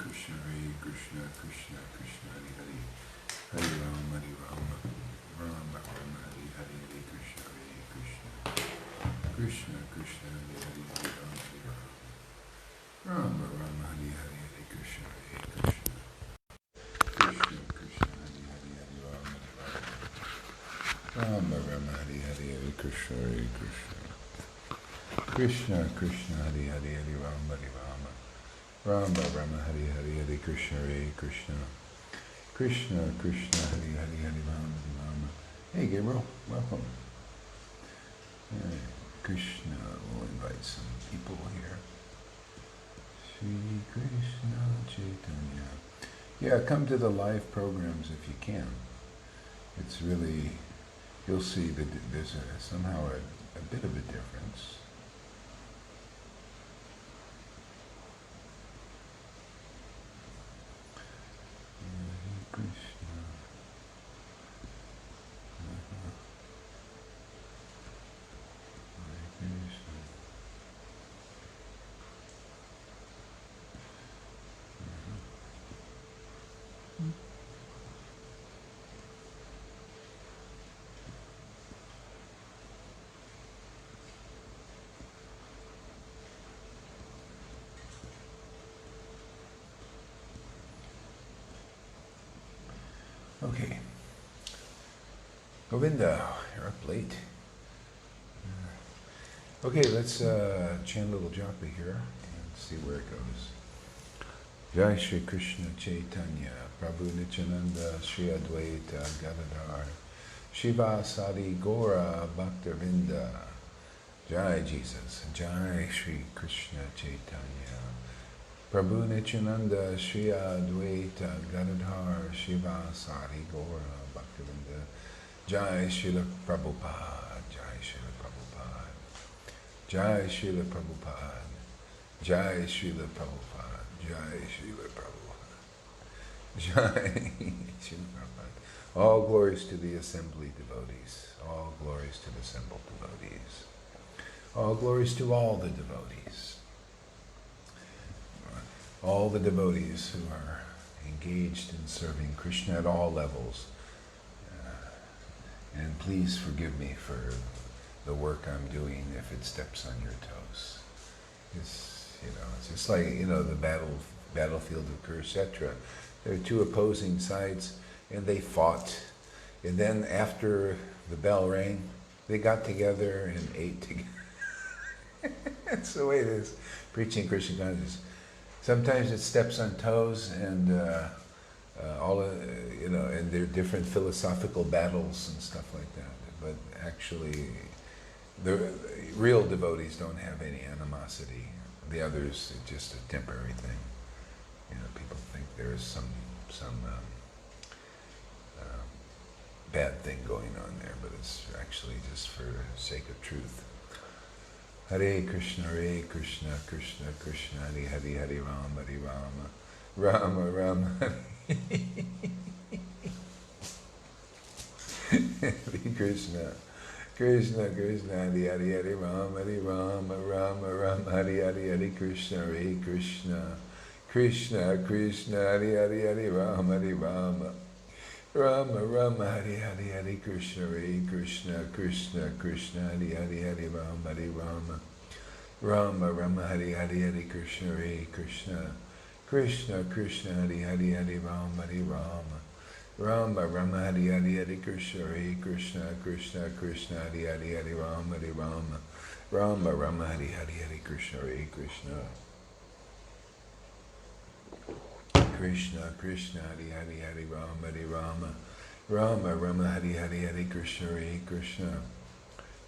Krishna, Hare Krishna, Krishna Krishna, Hare Hare, Hare Rama, Rama Rama, Hare Hare, Hare Krishna, Hare Krishna, Krishna Krishna, Hare Hare, Hare Rama, Rama Rama, Hare Hare, Hare Krishna, Hare Krishna, Krishna Krishna, Hare Hare, Hare Rama, Rama Rama, Hare Hare, Hare Krishna, Hare Krishna, Krishna Krishna, Hare Hare, Hare Rama, Rama Rama, Hare Hare, Hare Krishna, Hare Krishna, Krishna Krishna, Hare Hare, Hare Rama, Rama. Hey Gabriel, welcome. Hare Krishna, we'll invite some people here. Śrī Caitanya-caritāmṛta. Yeah, come to the live programs if you can. It's really, you'll see that there's somehow a bit of a difference. Krishna. Hare Krishna. Okay. Govinda, you're up late. Okay, let's chant a little japa here and see where it goes. Jai Shri Krishna Chaitanya, Prabhu Nityananda, Shri Advaita Gadadhar, Shiva Sadi Gora Bhaktavinda. Jai Jesus, Jai Shri Krishna Chaitanya, Prabhu Nityananda, Shri Advaita Gadadhar, Shiva Sadi Gora Bhaktavinda. Jai Srila Prabhupada, Jai Srila Prabhupada, Jai Srila Prabhupada, Jai Srila Prabhupada, Jai Srila Prabhupada, Jai Srila Prabhupada. All glories to the assembly devotees, all glories to the assembled devotees, all glories to all the devotees, all the devotees who are engaged in serving Krishna at all levels. And please forgive me for the work I'm doing if it steps on your toes. It's just like, the battlefield of Kurukshetra. There are two opposing sides, and they fought. And then after the bell rang, they got together and ate together. That's the way it is, preaching Krishna consciousness. Sometimes it steps on toes, and and there are different philosophical battles and stuff like that. But actually, the real devotees don't have any animosity. The others, it's just a temporary thing. People think there is some bad thing going on there, but it's actually just for the sake of truth. Hare Krishna, Krishna Krishna, Hare Hare, Hare Rama, Rama Rama, Hare Krishna, Krishna Krishna, Hare Hare, Hare Rama, Rama Rama, Hare Hare, Hare Krishna, Krishna Krishna Krishna, Hare Hare, Hare Rama, Rama Rama, Hare Hare, Hare Krishna, Krishna Krishna Krishna, Hare Hare, Hare Rama, Rama Rama, Hare Hare, Hare Krishna, Krishna Krishna Krishna, Hare Hare, Hare Rama, Rama Rama, Hare Hare, Hare Krishna, Krishna Krishna Krishna, Hare Hare, Hare Rama, Rama Rama, Hare Hare, Hare Krishna, Krishna Krishna, Hare Hare, Hare Rama, Rama Rama, Hare Hare, Hare Krishna,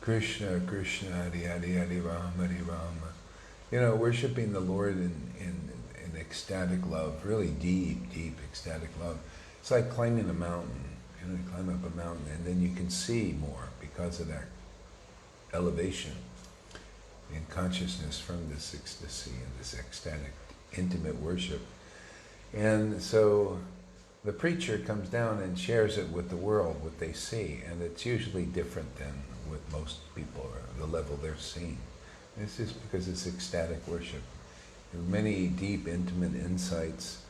Krishna Krishna, Hare Hare, Hare Rama, Worshipping the Lord in ecstatic love, really deep ecstatic love. It's like climbing a mountain. You climb up a mountain and then you can see more because of that elevation in consciousness from this ecstasy and this ecstatic, intimate worship. And so the preacher comes down and shares it with the world, what they see, and it's usually different than what most people or the level they're seeing. It's just because it's ecstatic worship. There are many deep, intimate insights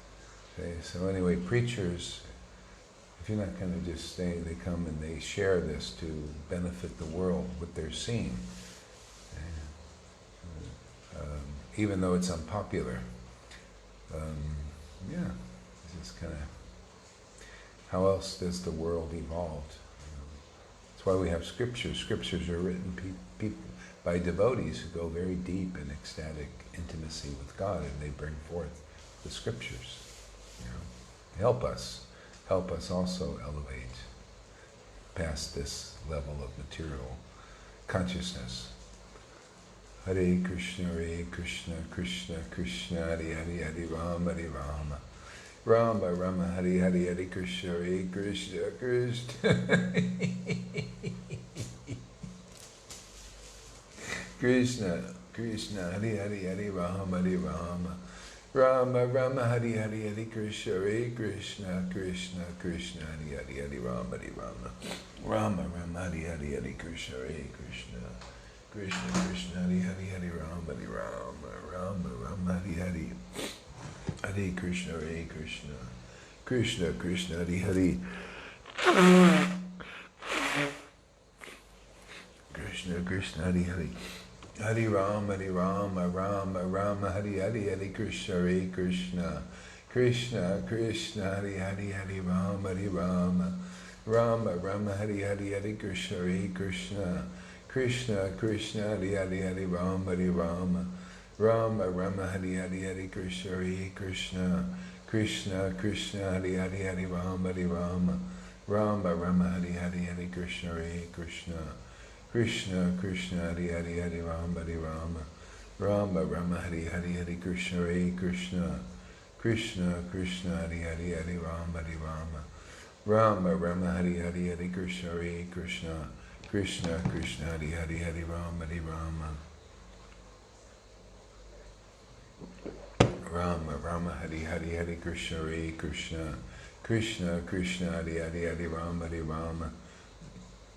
Okay, so anyway, preachers, if you're not going to just stay, they come and they share this to benefit the world, what they're seeing. Even though it's unpopular. Yeah, it's just kind of, how else does the world evolve? That's why we have scriptures. Scriptures are written by devotees who go very deep in ecstatic intimacy with God, and they bring forth the scriptures. Help us also elevate past this level of material consciousness. Hare Krishna, Krishna Krishna, Hare Hare, Hare Rama, Hare Rama, Rama Rama, Hare Hare, Hare Krishna, Krishna Krishna, Krishna Krishna, Hare Hare, Hare Rama, Hare Rama, Rama Rama, Hare Hare, Hare Krishna, Krishna Krishna, Krishna Hare Hare, Hare Rama, Hare Rama, Rama Rama, Hare Hare, Hare Krishna, Krishna Krishna Krishna, Hare Hare, Hare Rama, Hare Rama, Rama Rama, Hare Hare, Hare Krishna, Krishna Krishna Krishna, Hare Hare, Krishna Krishna, Hare Hare, Hare Rama, Hare Rama, Rama Rama, Hare Hare, Hare Krishna, Krishna Krishna Krishna, Hare Hare, Hare Rama, Hare Rama, Rama Rama, Hare Hare, Hare Krishna, Krishna Krishna Krishna, Hare Hare, Hare Rama, Hare Rama, Rama Rama, Hare Hare, Hare Krishna, Krishna Krishna Krishna, Hare Hare, Hare Rama, Hare Rama, Rama Rama, Hare Hare, Hare Krishna, Krishna Krishna Krishna, Hare Hare, Hare Rama, Hare Rama, Rama Rama, Hare Hare, Hare Krishna, Krishna Krishna Krishna, Hare Hare, Hare Rama, Hare Rama, Rama Rama, Hare Hare, Hare Krishna, Krishna Krishna Krishna, Hare Hare, Hare Rama, Hare Rama, Rama Rama, Hare Hare, Hare Krishna, Krishna Krishna Krishna, Hare Hare, Hare Rama, Hare Rama,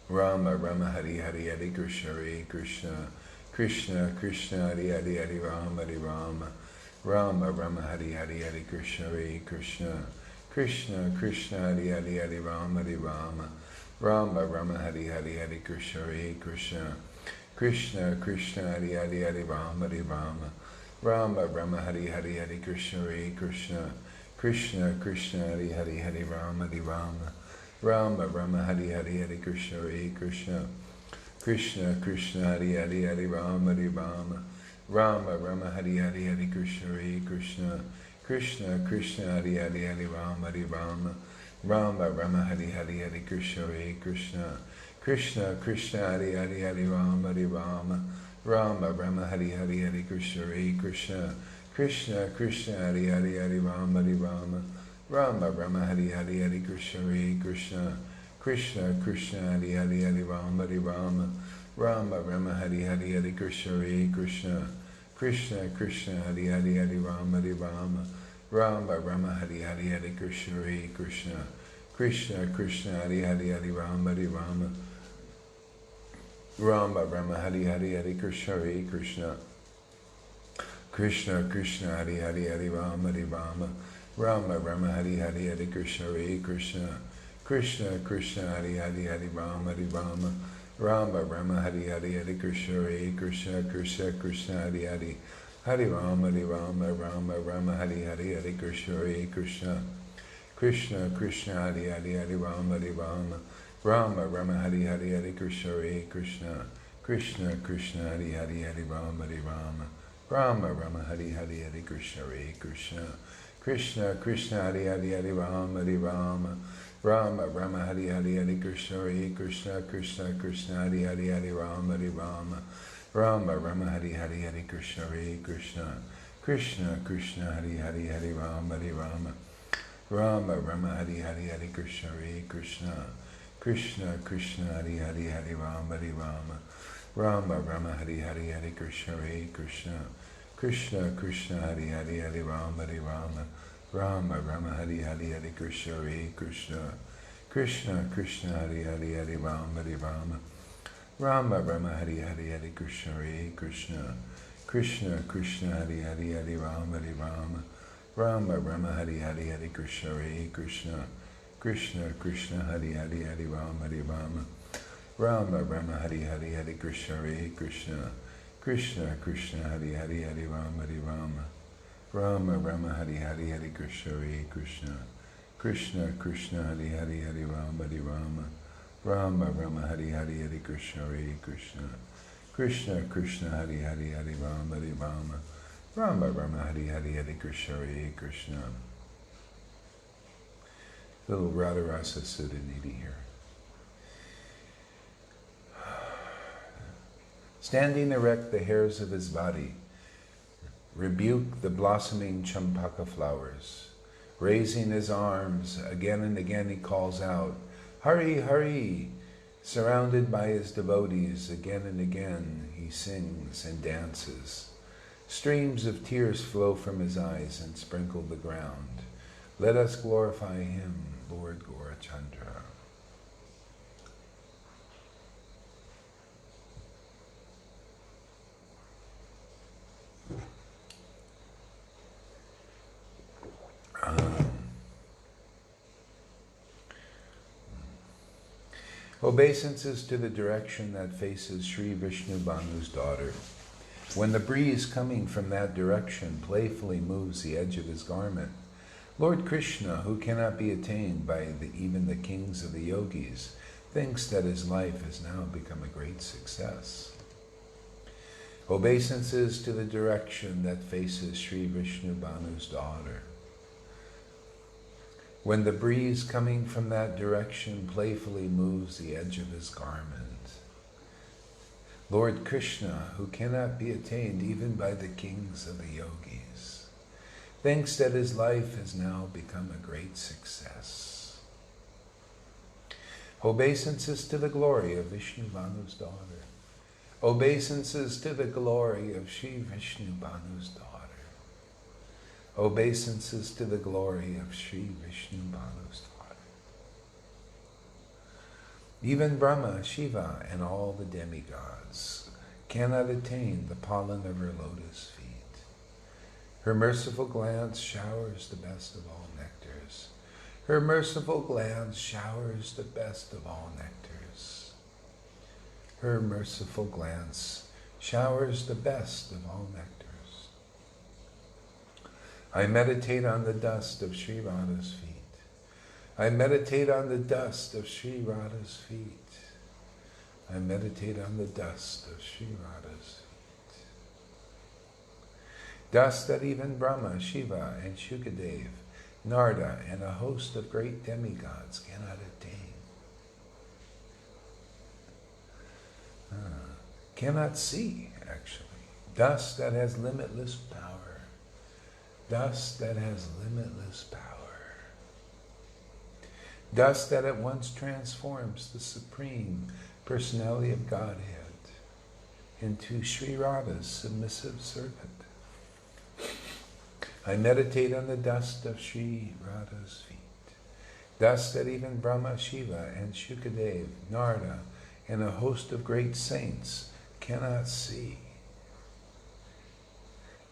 Rama Rama, Hare Hare, Hare Krishna, Krishna Krishna Krishna, Hare Hare, Hare Rama, Hare Rama, Rama Rama, Hare Hare, Hare Krishna, Krishna Krishna Krishna, Hare Hare, Hare Rama, Hare Rama, Rama Rama, Hare Hare, Hare Krishna, Krishna Krishna Krishna, Hare Hare, Hare Rama, Hare Rama, Rama Rama, Hare Hare, Hare Krishna, Krishna Krishna Krishna, Hare Hare, Hare Rama, Hare Rama, Rama Rama, Hare Hare, Hare Krishna, Krishna Krishna Krishna, Hare Hare, Hare Rama, Hare Rama, Rama Rama, Hare Hare, Hare Krishna, Krishna Krishna Krishna, Hare Hare, Hare Rama, Hare Rama, Rama Rama, Hare Hare, Hare Krishna, Krishna Krishna Krishna, Hare Hare, Hare Rama, Hare Rama, Rama Rama, Hare Hare, Hare Krishna, Krishna Krishna Krishna, Hare Hare, Hare Rama, Hare Rama, Rama Rama, Hare Hare, Hare Krishna, Krishna Krishna Krishna, Hare Hare, Hare Rama, Hare Rama, Rama Rama, Hare Hare, Hare Krishna, Krishna Krishna Krishna, Hare Hare, Hare Rama, Hare Rama, Rama Rama, Hare Hare, Hare Krishna, Krishna Krishna Krishna, Hare Hare, Hare Rama, Hare Rama, Rama Rama, Hare Hare, Hare Krishna, Krishna Krishna Krishna, Hare Hare, Hare Rama, Hare Rama, Rama Rama, Hare Hare, Hare Krishna, Krishna Krishna Krishna, Hare Hare, Hare Rama, Hare Rama, Rama Rama, Hare Hare, Hare Krishna, Krishna Krishna Krishna, Hare Hare, Hare Rama, Hare Rama, Rama Rama, Hare Hare, Hare Krishna, Krishna Krishna Krishna, Hare Hare, Hare Rama, Hare Rama, Rama Rama, Hare Hare, Hare Krishna, Krishna Krishna Krishna, Hare Hare, Hare Rama, Hare Rama, Rama Rama, Hare Hare, Hare Krishna, Krishna Krishna Krishna, Hare Hare, Hare Rama, Hare Rama, Rama Rama, Hare Hare, Hare Krishna, Krishna Krishna Krishna, Hare Hare, Hare Rama, Hare Rama, Rama Rama, Hare Hare, Hare Krishna, Krishna Krishna Krishna, Hare Hare, Hare Rama, Hare Rama, Rama Rama, Hare Hare, Hare Krishna, Krishna Krishna Krishna, Hare Hare, Hare Rama, Hare Rama, Rama Rama, Hare Hare, Hare Krishna, Krishna Krishna Krishna, Hare Hare, Hare Rama, Hare Rama, Rama Rama, Hare Hare, Hare Krishna, Krishna Krishna Krishna, Hare Hare, Hare Rama, Hare Rama, Rama Rama, Hare Hare, Hare Krishna, Krishna Krishna Krishna, Hare Hare, Hare Rama, Hare Rama, Rama Rama Hare Hare Hare Krishna Hare Krishna Krishna Krishna Hare Hare Hare Rama Rama Rama Rama Hare Hare Hare Krishna Hare Krishna Krishna Krishna Hare Hare Hare Rama Rama Rama Rama Hare Hare Hare Krishna Hare Krishna Krishna Krishna Hare Hare Hare Rama Rama Rama Rama Hare Hare Hare Krishna Hare Krishna Krishna Krishna Hare Hare Hare Rama Rama Rama Rama Hare Hare Hare Krishna Hare Krishna. Little Radharasa Sutta Nidhi here. Standing erect the hairs of his body, rebuke the blossoming champaka flowers. Raising his arms, again and again he calls out, Hari, Hari! Surrounded by his devotees, again and again he sings and dances. Streams of tears flow from his eyes and sprinkle the ground. Let us glorify him, Lord Gaurachandra. Obeisances to the direction that faces Sri Vishnu Banu's daughter. When the breeze coming from that direction playfully moves the edge of his garment, Lord Krishna, who cannot be attained by even the kings of the yogis, thinks that his life has now become a great success. Obeisances to the direction that faces Sri Vishnu Banu's daughter. When the breeze coming from that direction playfully moves the edge of his garment, Lord Krishna, who cannot be attained even by the kings of the yogis, thinks that his life has now become a great success. Obeisances to the glory of Vishnu Banu's daughter. Obeisances to the glory of Sri Vishnu Banu's daughter. Obeisances to the glory of Sri Vishnu Banu's daughter. Even Brahma, Shiva, and all the demigods cannot attain the pollen of her lotus feet. Her merciful glance showers the best of all nectars. Her merciful glance showers the best of all nectars. Her merciful glance showers the best of all nectars. I meditate on the dust of Sri Radha's feet. I meditate on the dust of Sri Radha's feet. I meditate on the dust of Sri Radha's feet. Dust that even Brahma, Shiva, and Shukadev, Narada, and a host of great demigods cannot attain. Cannot see, actually. Dust that has limitless power. Dust that has limitless power. Dust that at once transforms the Supreme Personality of Godhead into Sri Radha's submissive servant. I meditate on the dust of Sri Radha's feet. Dust that even Brahma, Shiva, and Shukadev, Narada, and a host of great saints cannot see.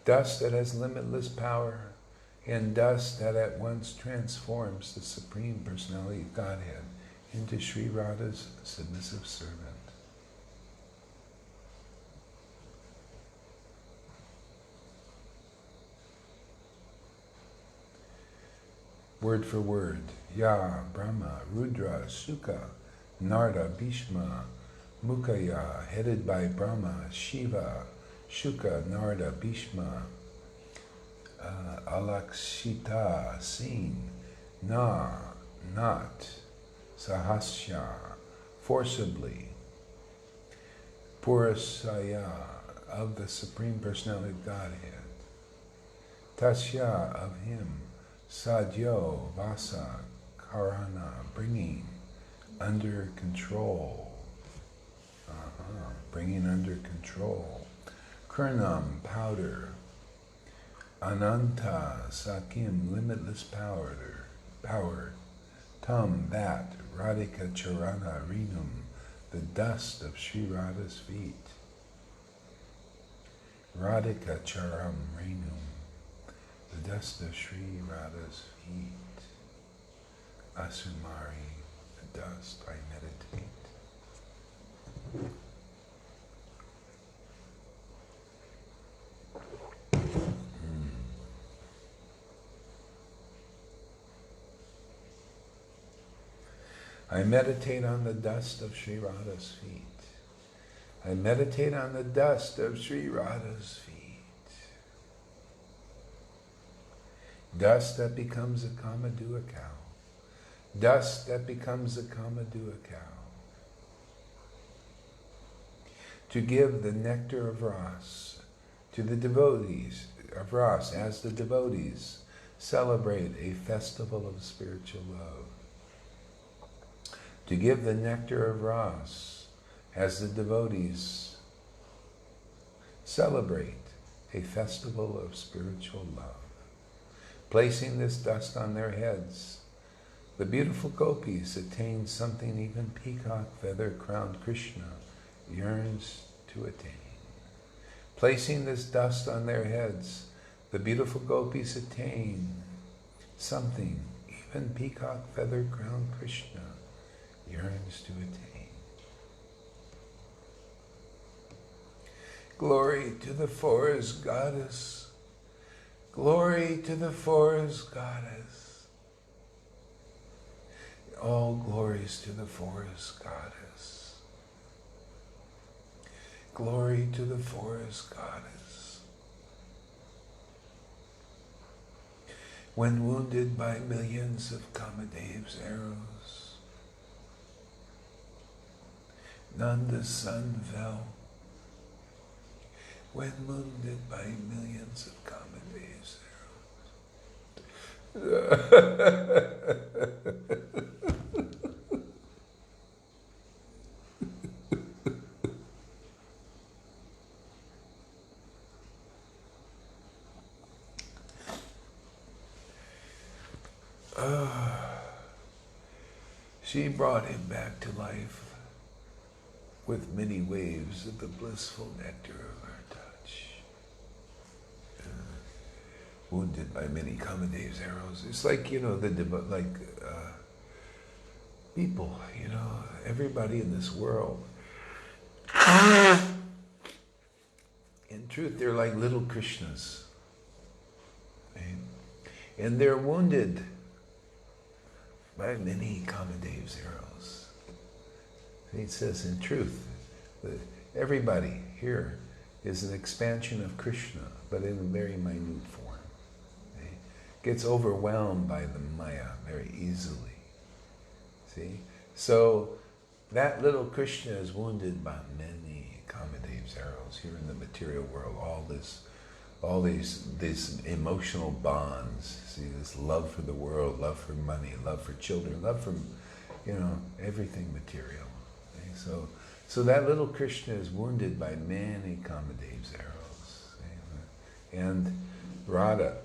Dust that has limitless power, and dust that at once transforms the Supreme Personality of Godhead into Sri Radha's submissive servant. Word for word, Ya, Brahma, Rudra, Sukha, Narada, Bhishma, Mukaya, headed by Brahma, Shiva, Shuka, Narada, Bhishma, Alakshita, seen, not, Sahasya, forcibly, Purasaya, of the Supreme Personality of Godhead, Tasya, of him, Sadhyo, Vasa, Karana, bringing under control, bringing under control, Kurnam, powder, Ananta, Sakim, limitless power, Tam, that, Radhika Charana, Renum, the dust of Sri Radha's feet, Radhika Charam Renum, the dust of Sri Radha's feet. Asumari, the dust, I meditate. I meditate on the dust of Sri Radha's feet. I meditate on the dust of Sri Radha's feet. Dust that becomes a Kamadua cow. Dust that becomes a Kamadua cow. To give the nectar of Ras to the devotees of Ras as the devotees celebrate a festival of spiritual love. To give the nectar of Ras as the devotees celebrate a festival of spiritual love. Placing this dust on their heads, the beautiful gopis attain something even peacock feather-crowned Krishna yearns to attain. Placing this dust on their heads, the beautiful gopis attain something even peacock feather-crowned Krishna yearns to attain. Glory to the forest goddess. Glory to the forest goddess. All glories to the forest goddess. Glory to the forest goddess. When wounded by millions of Kamadev's arrows, Nanda's son fell. When wounded by millions of Kamadev's arrows. She brought him back to life with many waves of the blissful nectar of her touch. Wounded by many Kamadev's arrows. It's like, people, everybody in this world. In truth, they're like little Krishnas. Right? And they're wounded by many Kamadev's arrows. It says, in truth, that everybody here is an expansion of Krishna, but in a very minute form. Okay? Gets overwhelmed by the Maya very easily. See? So that little Krishna is wounded by many Kamadev's arrows here in the material world. All these emotional bonds. See, this love for the world, love for money, love for children, love for, everything material. So that little Krishna is wounded by many Kamadev's arrows. And Radha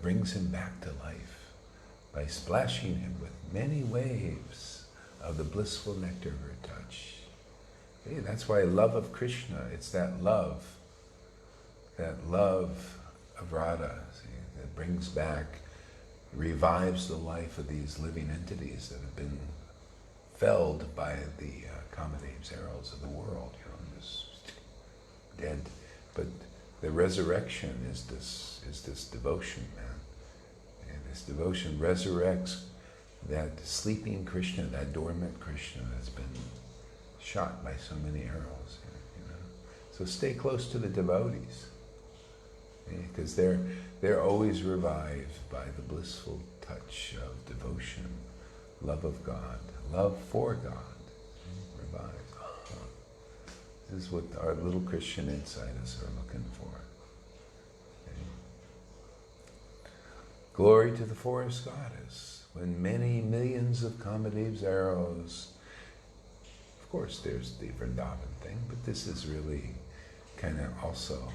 brings him back to life by splashing him with many waves of the blissful nectar of her touch. Okay, that's why love of Krishna, it's that love of Radha, that brings back, revives the life of these living entities that have been felled by the Kamadev's arrows of the world, just dead. But the resurrection is this devotion, man. And this devotion resurrects that sleeping Krishna, that dormant Krishna that's been shot by so many arrows. So stay close to the devotees, because they're always revived by the blissful touch of devotion, love of God, love for God. Revived. This is what our little Christian inside us are looking for. Okay. Glory to the forest goddess. When many millions of Kamadev's arrows, of course there's the Vrindavan thing, but this is really kind of also,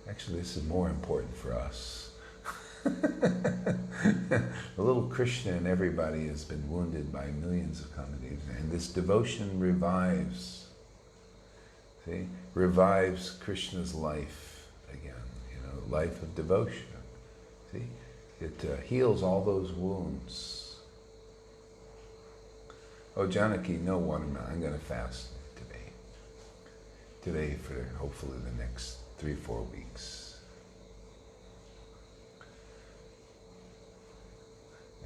actually this is more important for us. The little Krishna in everybody has been wounded by millions of Kamadevs, and this devotion revives Krishna's life again. life of devotion. See? It heals all those wounds. Oh, Janaki, no watermelon. I'm going to fast today. Today for hopefully the next 3-4 weeks.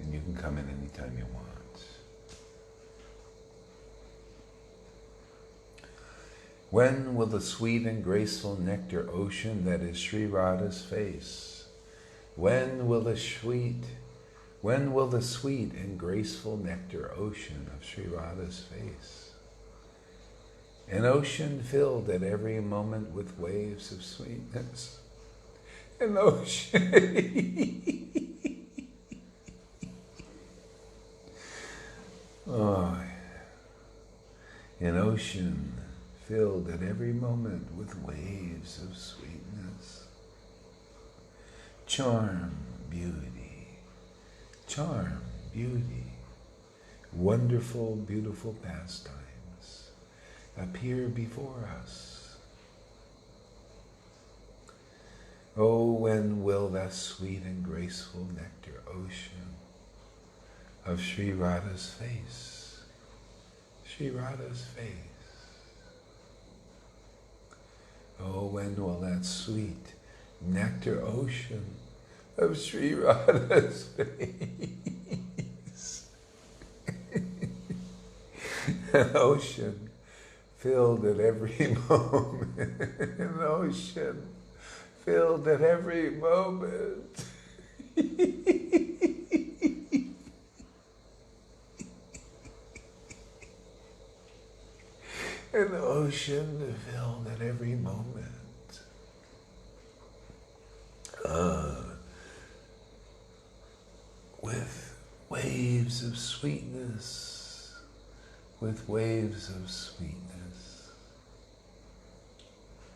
And you can come in anytime you want. When will the sweet and graceful nectar ocean that is Sri Radha's face? When will the sweet and graceful nectar ocean of Sri Radha's face? An ocean filled at every moment with waves of sweetness. An ocean. Oh, an ocean filled at every moment with waves of sweetness. Charm, beauty, wonderful, beautiful pastimes appear before us. Oh, when will that sweet and graceful nectar ocean of Sri Radha's face, Sri Radha's face. Oh, when will that sweet nectar ocean of Sri Radha's face, an ocean filled at every moment, an ocean filled at every moment. An ocean filled at every moment. With waves of sweetness, with waves of sweetness.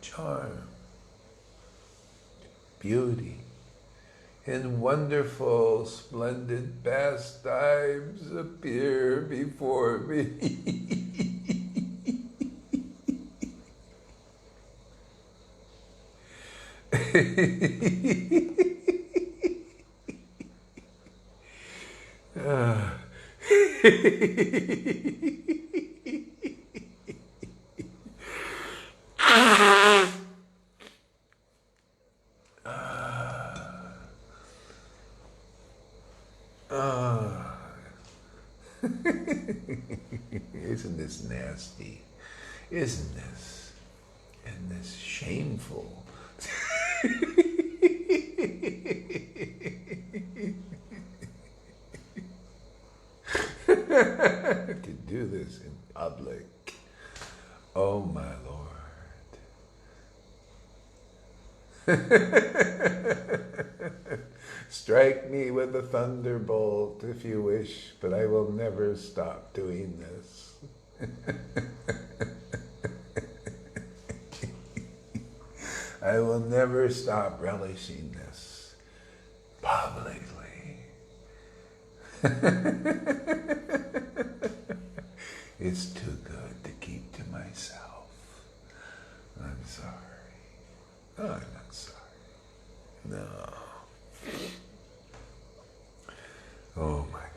Charm, beauty, and wonderful, splendid pastimes appear before me. Isn't this nasty? Isn't this shameful? To do this in public. Oh my Lord. Strike me with a thunderbolt if you wish, but I will never stop doing this. I will never stop relishing this publicly. It's too good to keep to myself. I'm sorry. No, I'm not sorry. No. Oh my God.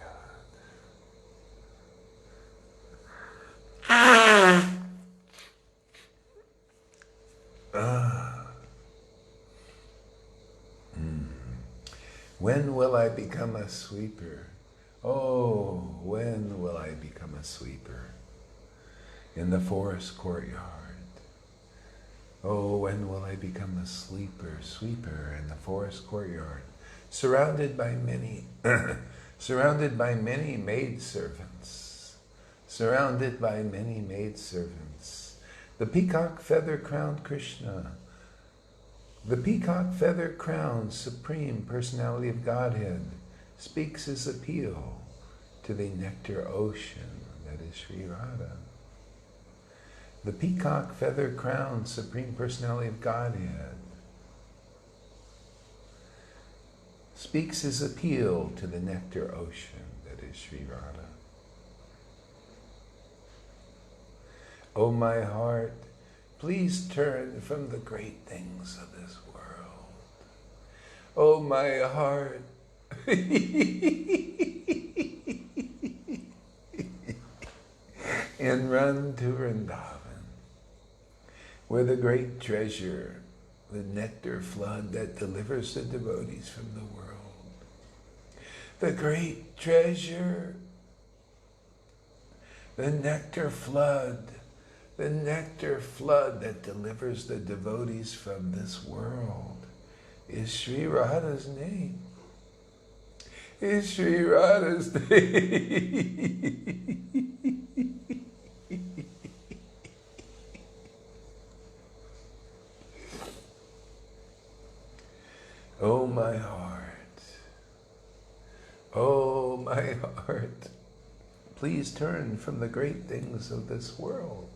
When will I become a sweeper? Oh, when will I become a sweeper? In the forest courtyard. Oh, when will I become a sweeper in the forest courtyard? Surrounded by many maidservants. Surrounded by many maidservants. The peacock feather-crowned Krishna. The peacock feather-crowned Supreme Personality of Godhead speaks his appeal to the nectar ocean that is Sri Radha. The peacock feather-crowned Supreme Personality of Godhead speaks his appeal to the nectar ocean that is Sri Radha. O my heart, please turn from the great things of this world. Oh, my heart. And run to Vrindavan, where the great treasure, the nectar flood that delivers the devotees from the world. The great treasure, the nectar flood that delivers the devotees from this world is Sri Radha's name. Is Sri Radha's name. Oh, my heart. Oh, my heart. Please turn from the great things of this world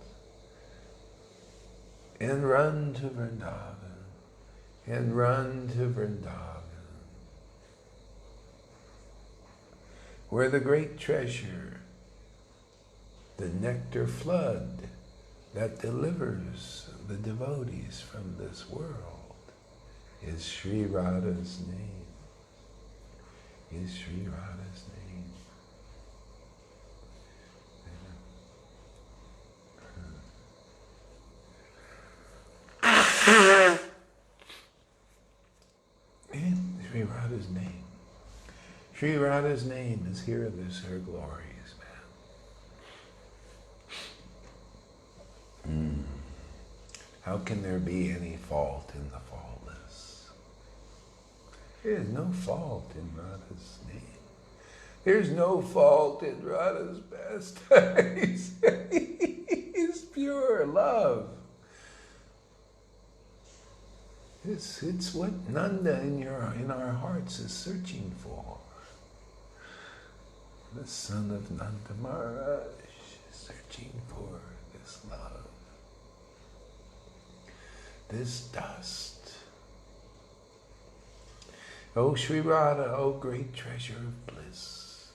and run to Vrindavan. And run to Vrindavan, where the great treasure, the nectar flood that delivers the devotees from this world, is Sri Radha's name. Is Sri Radha's name. And Sri Radha's name. Sri Radha's name is here. There's her glories, man. How can there be any fault in the faultless? There is no fault in Radha's name. There's no fault in Radha's pastimes. It's pure love. It's what Nanda in our hearts is searching for. The son of Nanda Maharaj is searching for this love, this dust. Oh, Sri Radha, oh great treasure of bliss.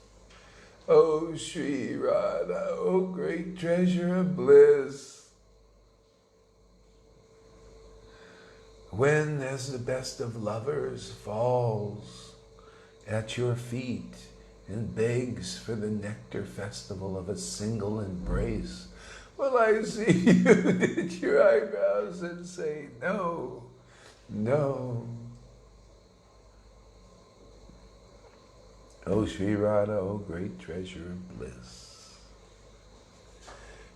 Oh, Sri Radha, oh great treasure of bliss. When, as the best of lovers, falls at your feet and begs for the nectar festival of a single embrace, will I see you knit your eyebrows and say, no, no. Oh, Sri Radha, oh great treasure of bliss.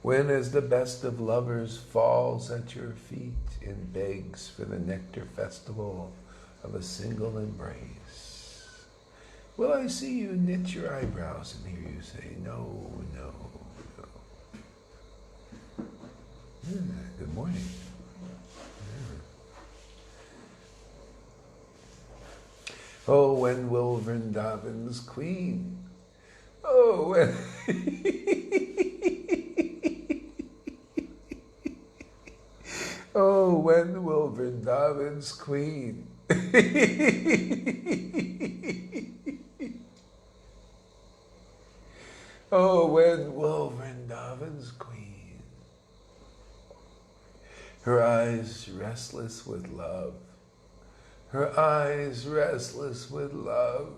When, as the best of lovers, falls at your feet and begs for the nectar festival of a single embrace, will I see you knit your eyebrows and hear you say, no, no, no. Good morning. Oh, when will Vrindavan's queen? Oh, when... Oh, when will Vrindavan's queen? Oh, when will Vrindavan's queen? Her eyes restless with love. Her eyes restless with love.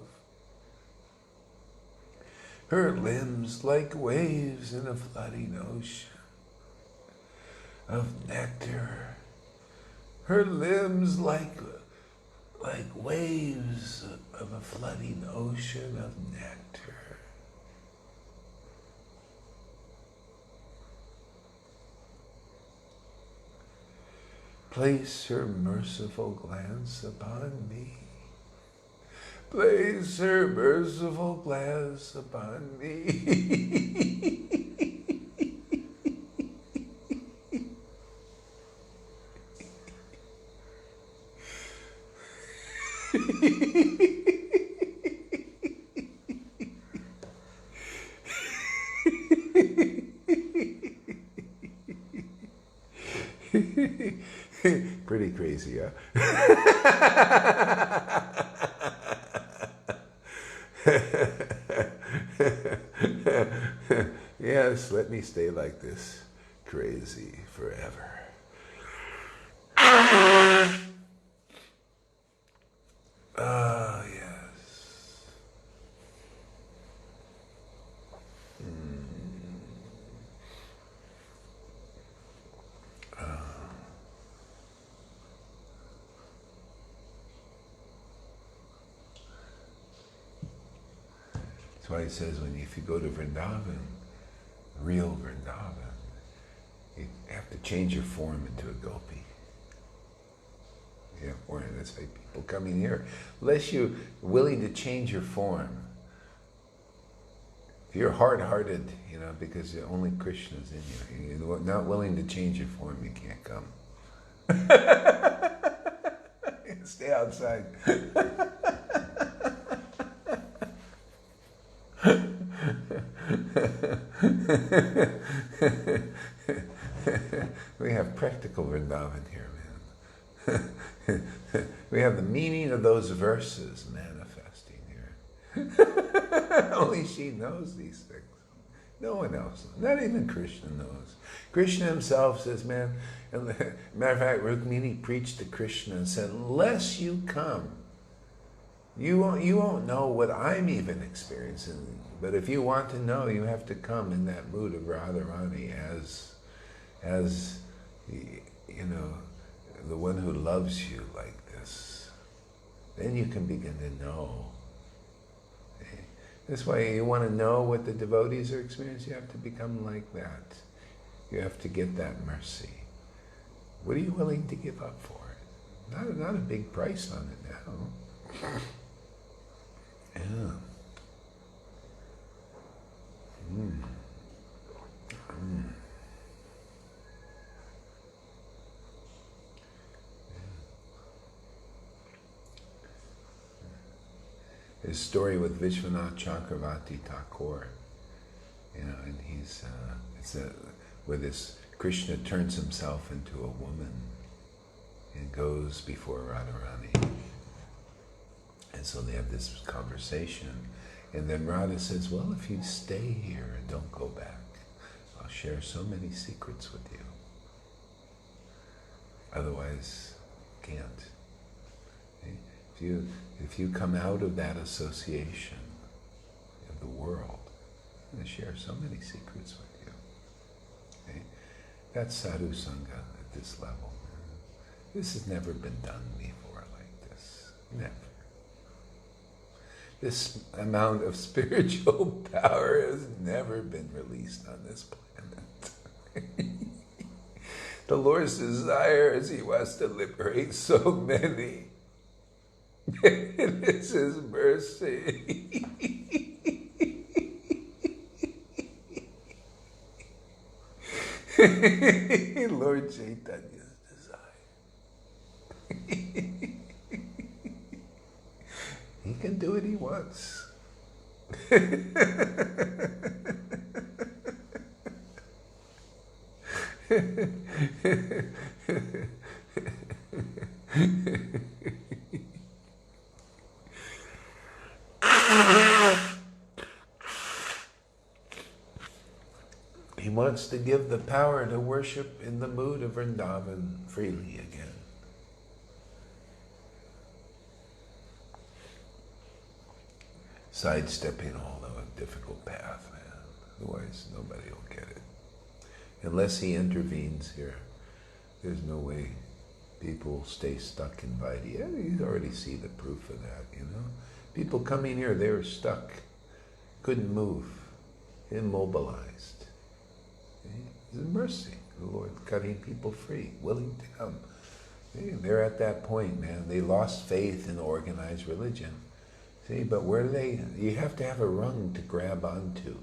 Her limbs like waves in a flooding ocean of nectar. Her limbs like waves of a flooding ocean of nectar. Place her merciful glance upon me. Place her merciful glance upon me. Pretty crazy, huh? Yes, let me stay like this, crazy forever. Ah, yes. That's why it says if you go to Vrindavan, real Vrindavan, you have to change your form into a gopi. Yeah, or that's why people coming here, unless you're willing to change your form. If you're hard-hearted, because only Krishna's in you, you're not willing to change your form, you can't come. Stay outside. We have practical Vrindavan here, man. We have the meaning of those verses manifesting here. Only she knows these things. No one else, not even Krishna knows. Krishna himself says, man, matter of fact, Rukmini preached to Krishna and said, unless you come, you won't know what I'm even experiencing. But if you want to know, you have to come in that mood of Radharani as the one who loves you like this. Then you can begin to know. That's why you want to know what the devotees are experiencing, you have to become like that. You have to get that mercy. What are you willing to give up for it? Not a big price on it now. Yeah. His story with Vishwanath Chakravarti Thakur, and he's where this Krishna turns himself into a woman and goes before Radharani, and so they have this conversation, and then Radha says, "Well, if you stay here and don't go back, I'll share so many secrets with you. Otherwise, can't." If you come out of that association of the world, I'm going to share so many secrets with you. Okay? That's sadhu sangha at this level. This has never been done before like this. Never. This amount of spiritual power has never been released on this planet. The Lord's desire is He wants to liberate so many. It is His mercy. Lord Chaitanya's desire. He can do what He wants. He wants to give the power to worship in the mood of Vrindavan freely again. Sidestepping all the difficult path, man. Otherwise, nobody will get it. Unless He intervenes here, there's no way people will stay stuck in Vaidya. You already see the proof of that, People coming here, they were stuck, couldn't move, immobilized. It's a mercy, the Lord cutting people free, willing to come. They're at that point, man. They lost faith in organized religion. See, but where do they? You have to have a rung to grab onto,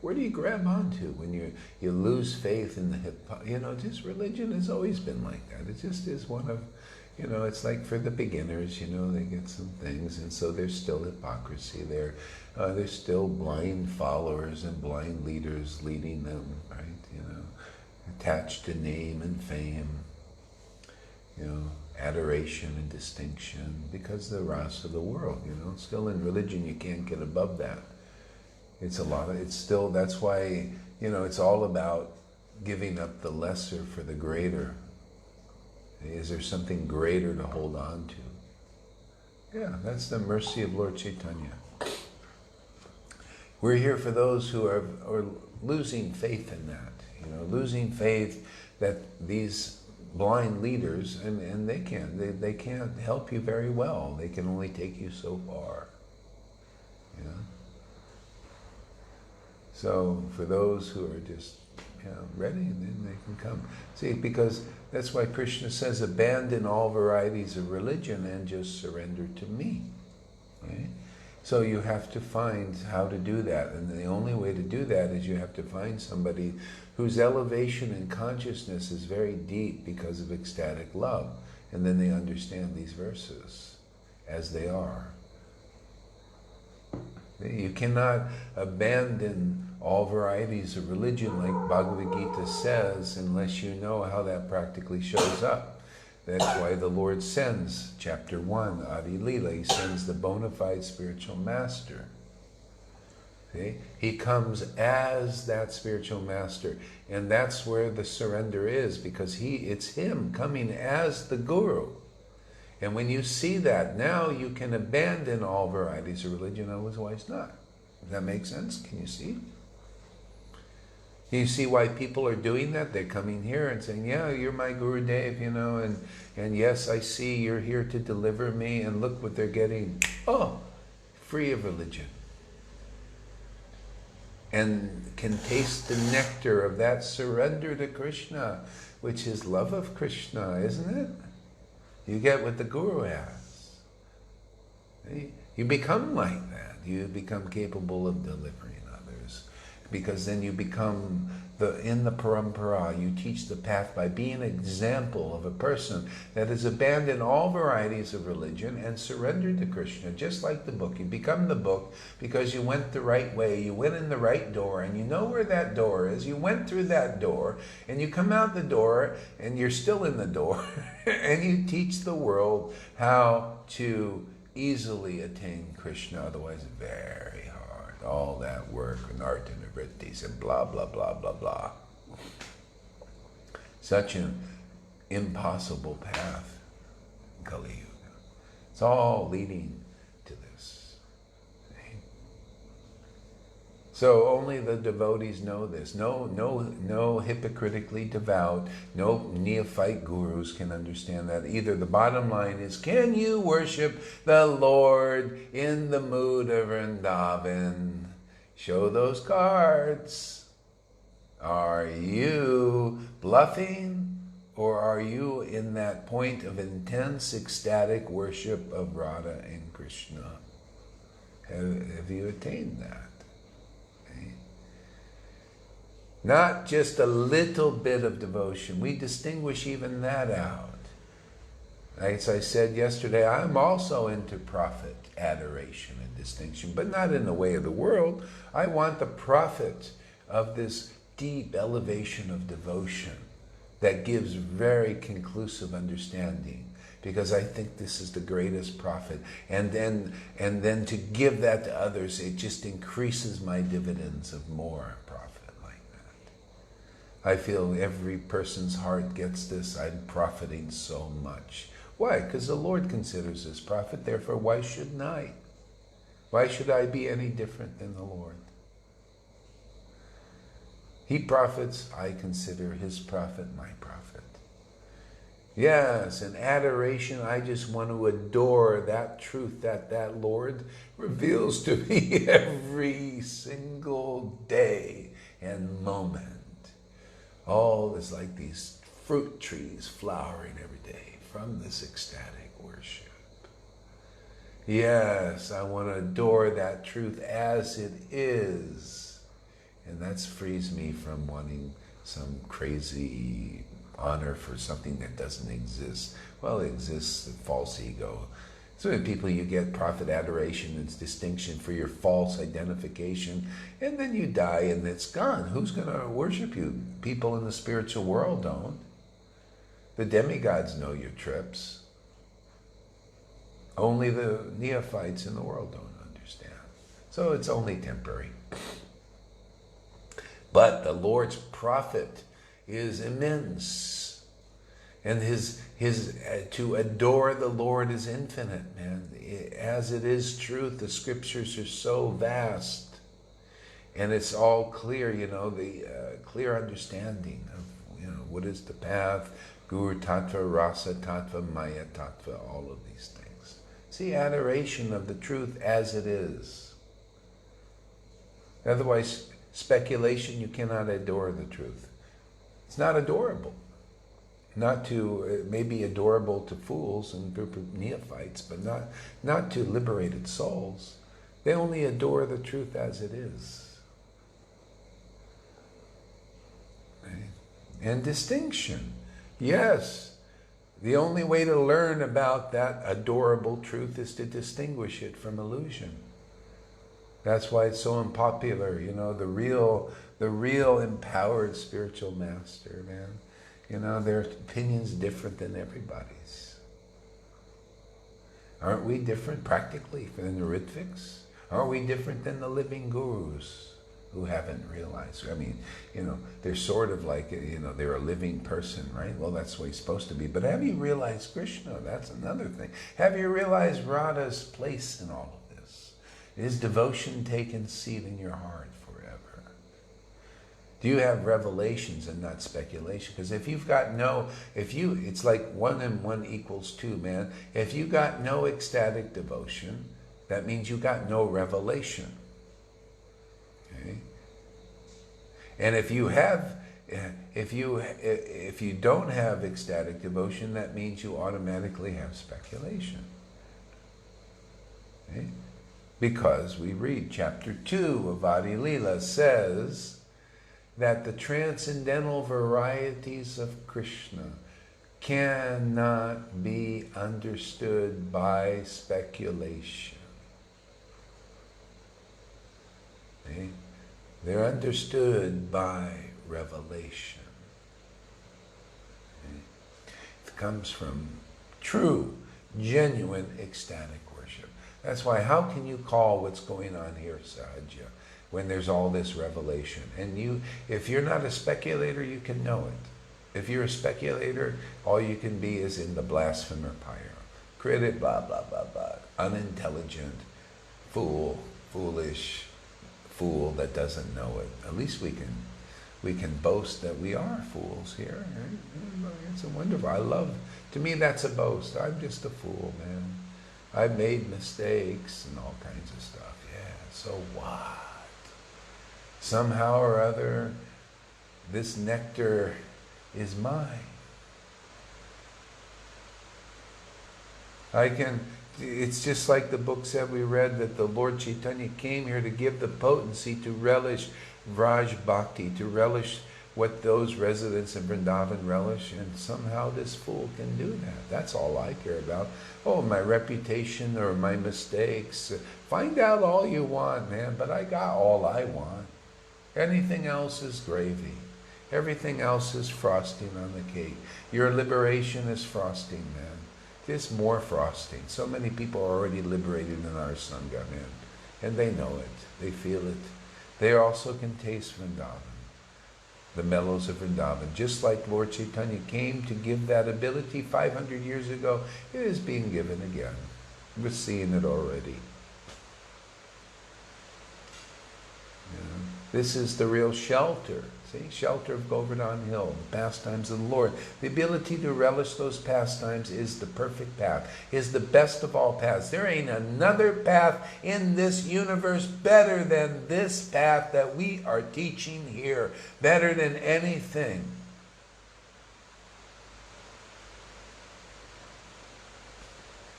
Where do you grab onto when you lose faith in the just religion has always been like that. It just is one of, it's like for the beginners, they get some things, and so there's still hypocrisy there. There's still blind followers and blind leaders leading them, right? Attached to name and fame, adoration and distinction, because the rasa of the world, Still in religion, you can't get above that. It's still, that's why, it's all about giving up the lesser for the greater. Is there something greater to hold on to? Yeah, that's the mercy of Lord Chaitanya. We're here for those who are losing faith in that, losing faith that these blind leaders, and they can't help you very well. They can only take you so far. So for those who are just ready, then they can come. See, because that's why Krishna says, abandon all varieties of religion and just surrender to me. Right? So you have to find how to do that. And the only way to do that is you have to find somebody whose elevation in consciousness is very deep because of ecstatic love. And then they understand these verses as they are. You cannot abandon all varieties of religion, like Bhagavad-Gita says, unless you know how that practically shows up. That's why the Lord sends, chapter 1, Adi Lila, he sends the bona fide spiritual master. See? He comes as that spiritual master, and that's where the surrender is, because it's him coming as the guru. And when you see that, now you can abandon all varieties of religion, otherwise not. Does that make sense? Can you see? You see why people are doing that? They're coming here and saying, yeah, you're my Gurudev, and yes, I see you're here to deliver me, and look what they're getting. Oh, free of religion. And can taste the nectar of that surrender to Krishna, which is love of Krishna, isn't it? You get what the Guru has. You become like that. You become capable of delivering others. Because then you become in the parampara, you teach the path by being an example of a person that has abandoned all varieties of religion and surrendered to Krishna, just like the book. You become the book because you went the right way, you went in the right door, and you know where that door is. You went through that door, and you come out the door, and you're still in the door, and you teach the world how to easily attain Krishna, otherwise very hard. All that work and art and vrittis and blah, blah, blah, blah, blah. Such an impossible path, Kali Yuga. It's all leading to this. So only the devotees know this. No hypocritically devout, no neophyte gurus can understand that either. The bottom line is, can you worship the Lord in the mood of Vrindavan? Show those cards. Are you bluffing, or are you in that point of intense ecstatic worship of Radha and Krishna? Have you attained that? Not just a little bit of devotion. We distinguish even that out. As I said yesterday, I'm also into profit, adoration, and distinction, but not in the way of the world. I want the profit of this deep elevation of devotion that gives very conclusive understanding, because I think this is the greatest profit. And then to give that to others, it just increases my dividends of more profit. I feel every person's heart gets this. I'm profiting so much. Why? Because the Lord considers this profit, therefore why shouldn't I? Why should I be any different than the Lord? He profits, I consider his profit my profit. Yes, in adoration, I just want to adore that truth that Lord reveals to me every single day and moment. All is like these fruit trees flowering every day from this ecstatic worship. Yes, I want to adore that truth as it is. And that frees me from wanting some crazy honor for something that doesn't exist. Well, it exists, the false ego. So many people, you get profit, adoration, and distinction for your false identification, and then you die and it's gone. Who's going to worship you? People in the spiritual world don't. The demigods know your trips. Only the neophytes in the world don't understand. So it's only temporary. But the Lord's profit is immense. And to adore the Lord is infinite, man. As it is truth, the scriptures are so vast. And it's all clear, the clear understanding of, what is the path, Guru Tattva, Rasa Tattva, Maya Tattva, all of these things. See, adoration of the truth as it is. Otherwise, speculation, you cannot adore the truth. It's not adorable. It may be adorable to fools and group of neophytes, but not to liberated souls. They only adore the truth as it is. And distinction. Yes, the only way to learn about that adorable truth is to distinguish it from illusion. That's why it's so unpopular, the real empowered spiritual master, man. Their opinion's different than everybody's. Aren't we different practically than the Ritviks? Aren't we different than the living gurus who haven't realized? I mean, they're sort of like, they're a living person, right? Well, that's the way it's supposed to be. But have you realized Krishna? That's another thing. Have you realized Radha's place in all of this? Is devotion taken seat in your heart forever? Do you have revelations and not speculation? Because it's like 1 and 1 equals 2, man. If you got no ecstatic devotion, that means you got no revelation. Okay? And if you don't have ecstatic devotion, that means you automatically have speculation. Okay? Because we read chapter 2 of Adi Lila says that the transcendental varieties of Krishna cannot be understood by speculation. Okay? They're understood by revelation. Okay? It comes from true, genuine, ecstatic worship. That's why, how can you call what's going on here Sahaja when there's all this revelation? And if you're not a speculator, you can know it. If you're a speculator, all you can be is in the blasphemer pyre. Critic, blah, blah, blah, blah. Unintelligent, foolish, fool that doesn't know it. At least we can boast that we are fools here. It's a wonderful. To me that's a boast. I'm just a fool, man. I've made mistakes and all kinds of stuff. Yeah, so what? Somehow or other, this nectar is mine. It's just like the book said we read, that the Lord Chaitanya came here to give the potency to relish Vraj Bhakti, to relish what those residents in Vrindavan relish, and somehow this fool can do that. That's all I care about. Oh, my reputation or my mistakes. Find out all you want, man, but I got all I want. Anything else is gravy. Everything else is frosting on the cake. Your liberation is frosting, man. Just more frosting. So many people are already liberated in our Sangha, man. And they know it. They feel it. They also can taste Vrindavan, the mellows of Vrindavan. Just like Lord Chaitanya came to give that ability 500 years ago, it is being given again. We're seeing it already. This is the real shelter. See, shelter of Govardhan Hill, the pastimes of the Lord. The ability to relish those pastimes is the perfect path, is the best of all paths. There ain't another path in this universe better than this path that we are teaching here, better than anything.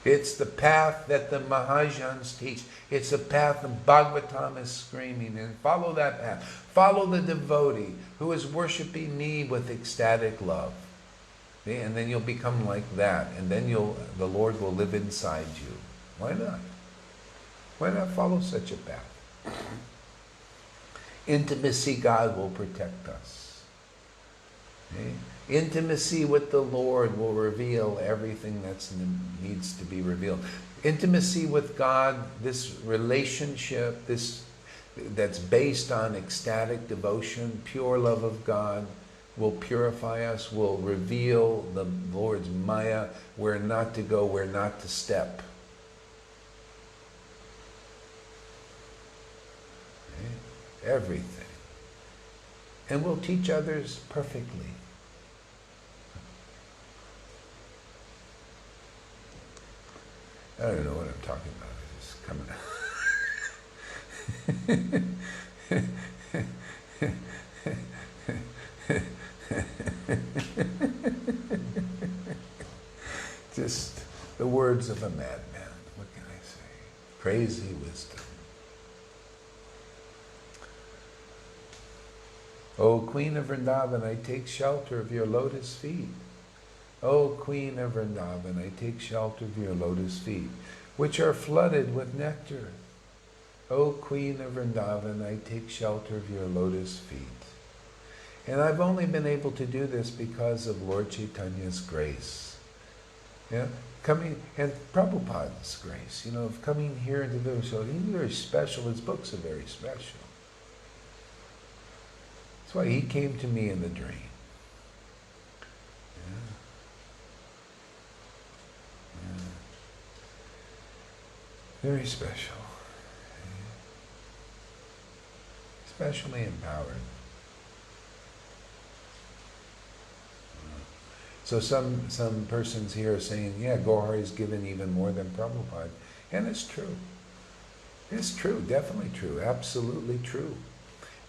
It's the path that the Mahajans teach. It's the path the Bhagavatam is screaming in. Follow that path. Follow the devotee who is worshiping me with ecstatic love. Okay? And then you'll become like that. And then the Lord will live inside you. Why not? Why not follow such a path? Intimacy, God will protect us. Okay? Intimacy with the Lord will reveal everything that needs to be revealed. Intimacy with God, this relationship, that's based on ecstatic devotion, pure love of God, will purify us, will reveal the Lord's Maya, where not to go, where not to step. Okay? Everything. And we'll teach others perfectly. I don't know what I'm talking about. It's just coming out. Just the words of a madman. What can I say? Crazy wisdom. O Queen of Vrindavan, I take shelter of your lotus feet. O Queen of Vrindavan, I take shelter of your lotus feet, which are flooded with nectar. O Queen of Vrindavan, I take shelter of your lotus feet. And I've only been able to do this because of Lord Chaitanya's grace. Yeah? Coming, and Prabhupada's grace, of coming here into the village. So he's very special. His books are very special. That's why he came to me in the dream. Very special. Especially empowered. So some persons here are saying, yeah, Gaurahari is given even more than Prabhupada. And it's true. It's true, definitely true, absolutely true.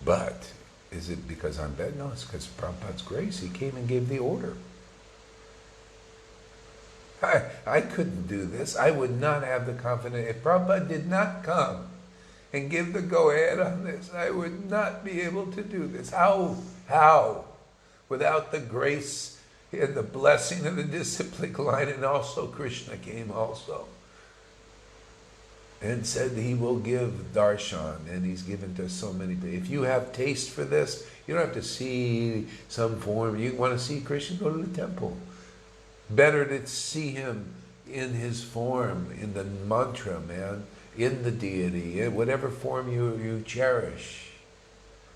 But is it because I'm better? No, it's because of Prabhupada's grace. He came and gave the order. I couldn't do this. I would not have the confidence. If Prabhupada did not come and give the go-ahead on this, I would not be able to do this. How? Without the grace and the blessing of the disciplic line, and also Krishna came also and said he will give darshan, and he's given to so many people. If you have taste for this, you don't have to see some form. You want to see Krishna, go to the temple. Better to see him in his form, in the mantra, man, in the deity, in whatever form you cherish.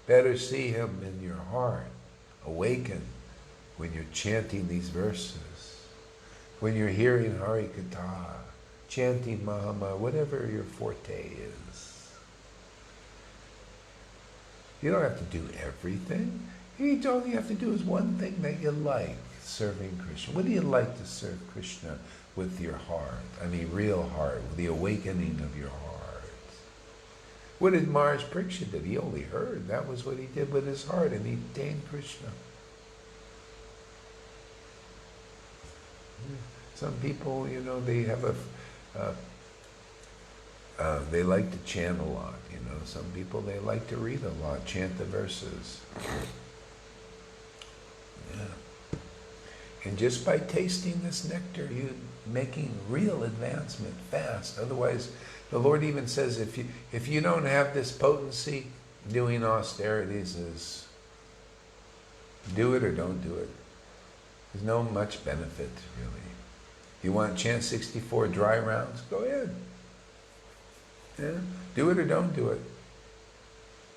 Better see him in your heart, awaken when you're chanting these verses, when you're hearing Hare Katha, chanting Mahama, whatever your forte is. You don't have to do everything. All you have to do is one thing that you like. Serving Krishna. What do you like to serve Krishna with your heart? I mean, real heart, with the awakening of your heart. What did Maharaj Parikshit do? He only heard. That was what he did with his heart, and he attained Krishna. Some people, they have they like to chant a lot. Some people, they like to read a lot, chant the verses. Yeah. And just by tasting this nectar, you're making real advancement fast. Otherwise, the Lord even says, if you don't have this potency, doing austerities is do it or don't do it. There's no much benefit, really. You want to chant 64 dry rounds? Go ahead. Yeah? Do it or don't do it.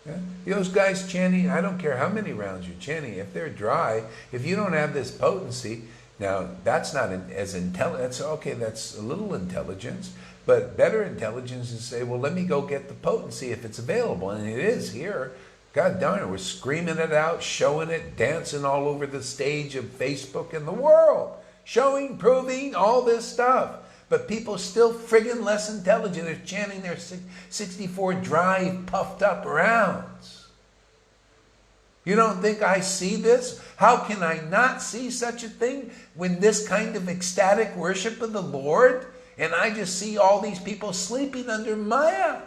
Yeah? Those guys chanting, I don't care how many rounds you're chanting, if they're dry, if you don't have this potency, now that's not as intelligent, that's a little intelligence, but better intelligence is to say, well, let me go get the potency if it's available, and it is here. God darn it, we're screaming it out, showing it, dancing all over the stage of Facebook and the world, showing, proving, all this stuff. But people still friggin' less intelligent. They're chanting their 64 dry, puffed up rounds. You don't think I see this? How can I not see such a thing when this kind of ecstatic worship of the Lord, and I just see all these people sleeping under Maya?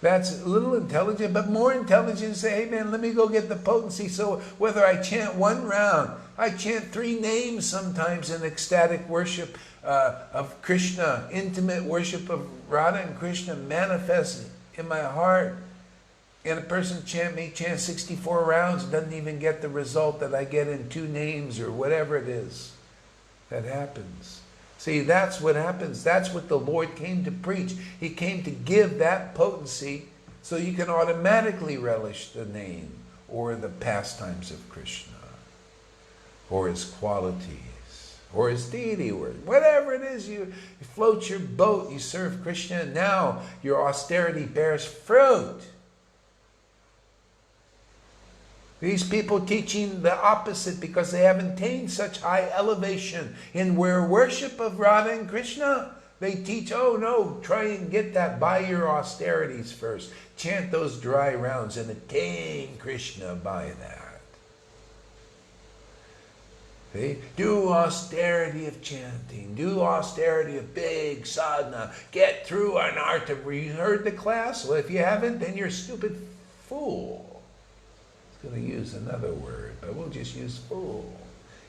That's a little intelligent, but more intelligent to say, hey man, let me go get the potency, so whether I chant one round, I chant 3 names sometimes in ecstatic worship of Krishna, intimate worship of Radha and Krishna manifest in my heart. And a person may chant 64 rounds, doesn't even get the result that I get in 2 names or whatever it is that happens. See, that's what happens. That's what the Lord came to preach. He came to give that potency so you can automatically relish the name or the pastimes of Krishna or his qualities or his deity, or whatever it is. You float your boat, you serve Krishna, and now your austerity bears fruit. These people teaching the opposite because they haven't attained such high elevation in their worship of Radha and Krishna. They teach, oh no, try and get that by your austerities first. Chant those dry rounds and attain Krishna by that. See? Do austerity of chanting. Do austerity of big sadhana. Get through an art of... You heard the class? Well, if you haven't, then you're a stupid fool. Going to use another word, but we'll just use fool.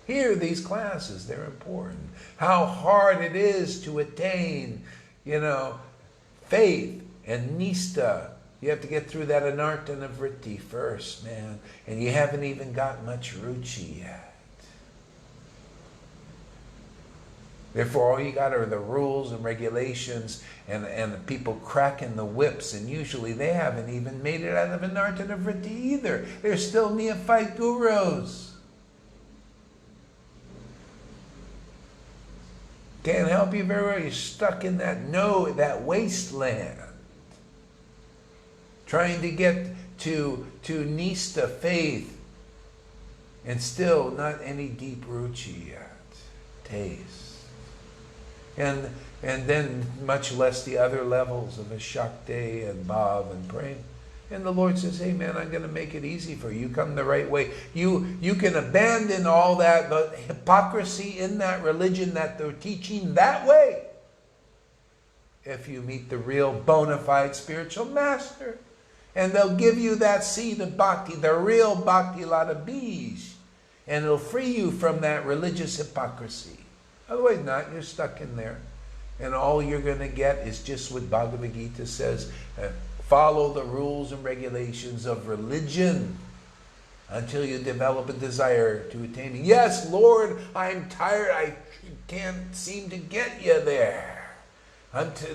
Hear these classes, they're important. How hard it is to attain, faith and nista. You have to get through that anartha and vritti first, man. And you haven't even got much ruchi yet. Therefore, all you got are the rules and regulations and the people cracking the whips. And usually they haven't even made it out of anartha and vritti either. They're still neophyte gurus. Can't help you very well. You're stuck in that wasteland. Trying to get to nista, faith, and still not any deep ruchi yet. Taste. And then much less the other levels of a Shakti and Bhav and praying. And the Lord says, hey man, I'm going to make it easy for you. You come the right way. You can abandon all that, the hypocrisy in that religion that they're teaching that way. If you meet the real bona fide spiritual master. And they'll give you that seed of bhakti, the real bhakti lata bij. And it'll free you from that religious hypocrisy. Otherwise not, you're stuck in there. And all you're going to get is just what Bhagavad-Gita says, follow the rules and regulations of religion until you develop a desire to attain me. Yes, Lord, I'm tired, I can't seem to get you there.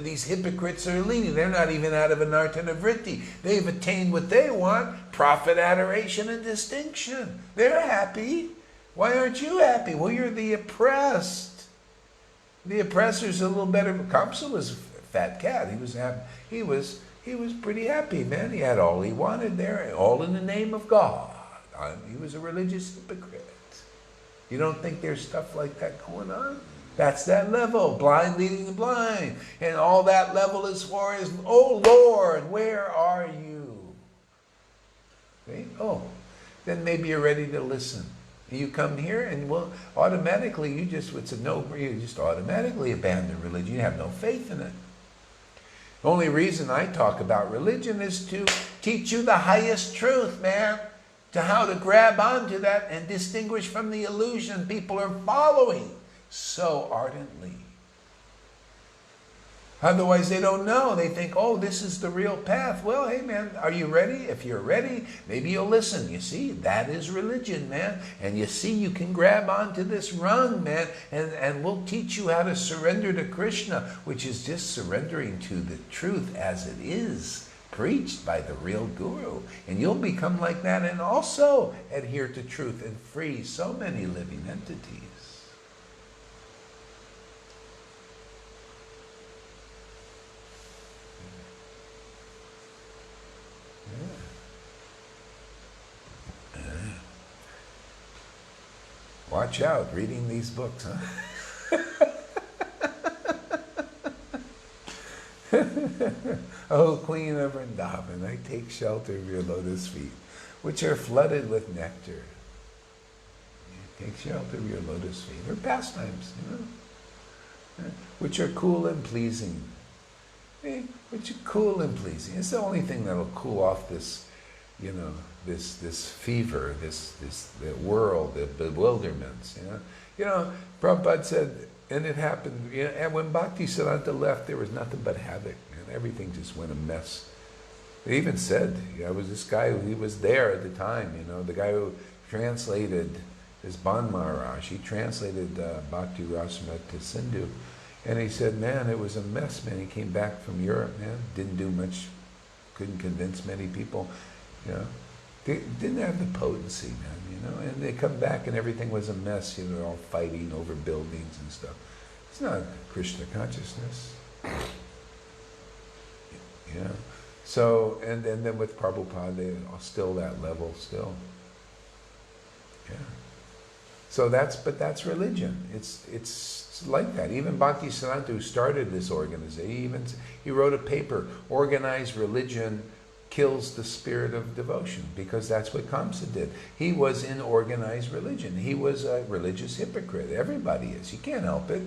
These hypocrites are leading. They're not even out of anartha and vritti. They've attained what they want, profit, adoration, and distinction. They're happy. Why aren't you happy? Well, you're the oppressed. The oppressor's a little better. Kamsa was a fat cat. He was happy. He was pretty happy, man. He had all he wanted there, all in the name of God. He was a religious hypocrite. You don't think there's stuff like that going on? That's that level, blind leading the blind. And all that level as far as, oh Lord, where are you? Okay? Oh, then maybe you're ready to listen. You come here and well, automatically you just automatically abandon religion. You have no faith in it. The only reason I talk about religion is to teach you the highest truth, man. To how to grab onto that and distinguish from the illusion people are following so ardently. Otherwise they don't know. They think, oh, this is the real path. Well, hey man, are you ready? If you're ready, maybe you'll listen. You see, that is religion, man. And you see, you can grab onto this rung, man, and we'll teach you how to surrender to Krishna, which is just surrendering to the truth as it is, preached by the real guru. And you'll become like that and also adhere to truth and free so many living entities. Watch out, reading these books, huh? Oh, Queen of Vrindavan, I take shelter of your lotus feet, which are flooded with nectar. Take shelter of your lotus feet. They're pastimes, which are cool and pleasing. Which are cool and pleasing. It's the only thing that'll cool off this, this fever, the world, the bewilderments. Prabhupada said, and it happened. And when Bhaktisiddhanta left, there was nothing but havoc, and everything just went a mess. They even said, was this guy, he was there at the time. The guy who translated, this Ban Maharaj, he translated Bhakti Rasamrita to Sindhu, and he said, man, it was a mess, man. He came back from Europe, man, didn't do much, couldn't convince many people, you know. They didn't have the potency, man, you know, and they come back and everything was a mess, you know, all fighting over buildings and stuff. It's not Krishna consciousness. You know. So, and then with Prabhupada, they are still that level, still. Yeah. So that's religion. It's like that. Even Bhaktisiddhanta, who started this organization, he wrote a paper, Organized Religion Kills the Spirit of Devotion, because that's what Kamsa did. He was in organized religion. He was a religious hypocrite. Everybody is. You can't help it.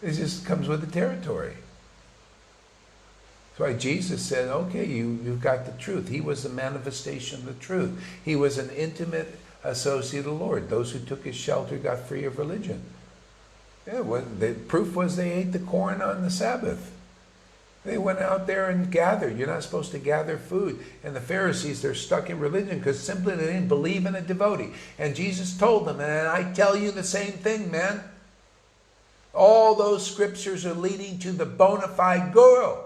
It just comes with the territory. That's why Jesus said, okay, you've got the truth. He was the manifestation of the truth. He was an intimate associate of the Lord. Those who took his shelter got free of religion. Yeah, the proof was they ate the corn on the Sabbath. They went out there and gathered. You're not supposed to gather food. And the Pharisees, they're stuck in religion because simply they didn't believe in a devotee. And Jesus told them, and I tell you the same thing, man. All those scriptures are leading to the bona fide guru.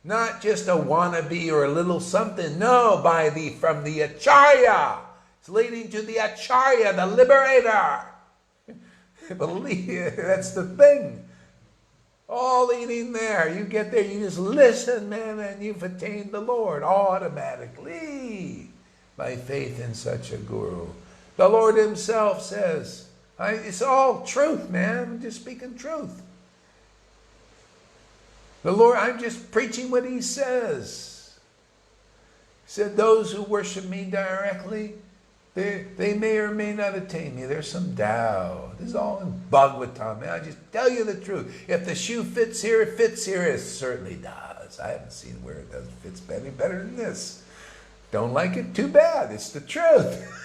Not just a wannabe or a little something. No, from the Acharya. It's leading to the Acharya, the liberator. Believe, that's the thing. All leading there. You get there, you just listen, man, and you've attained the Lord automatically by faith in such a guru. The Lord himself says, it's all truth, man. I'm just speaking truth. The Lord, I'm just preaching what he says. He said, those who worship me directly, they may or may not attain me. There's some doubt. This is all in Bhagavatam, man. I just tell you the truth. If the shoe fits here, it fits here. It certainly does. I haven't seen where it doesn't fit any better than this. Don't like it? Too bad. It's the truth.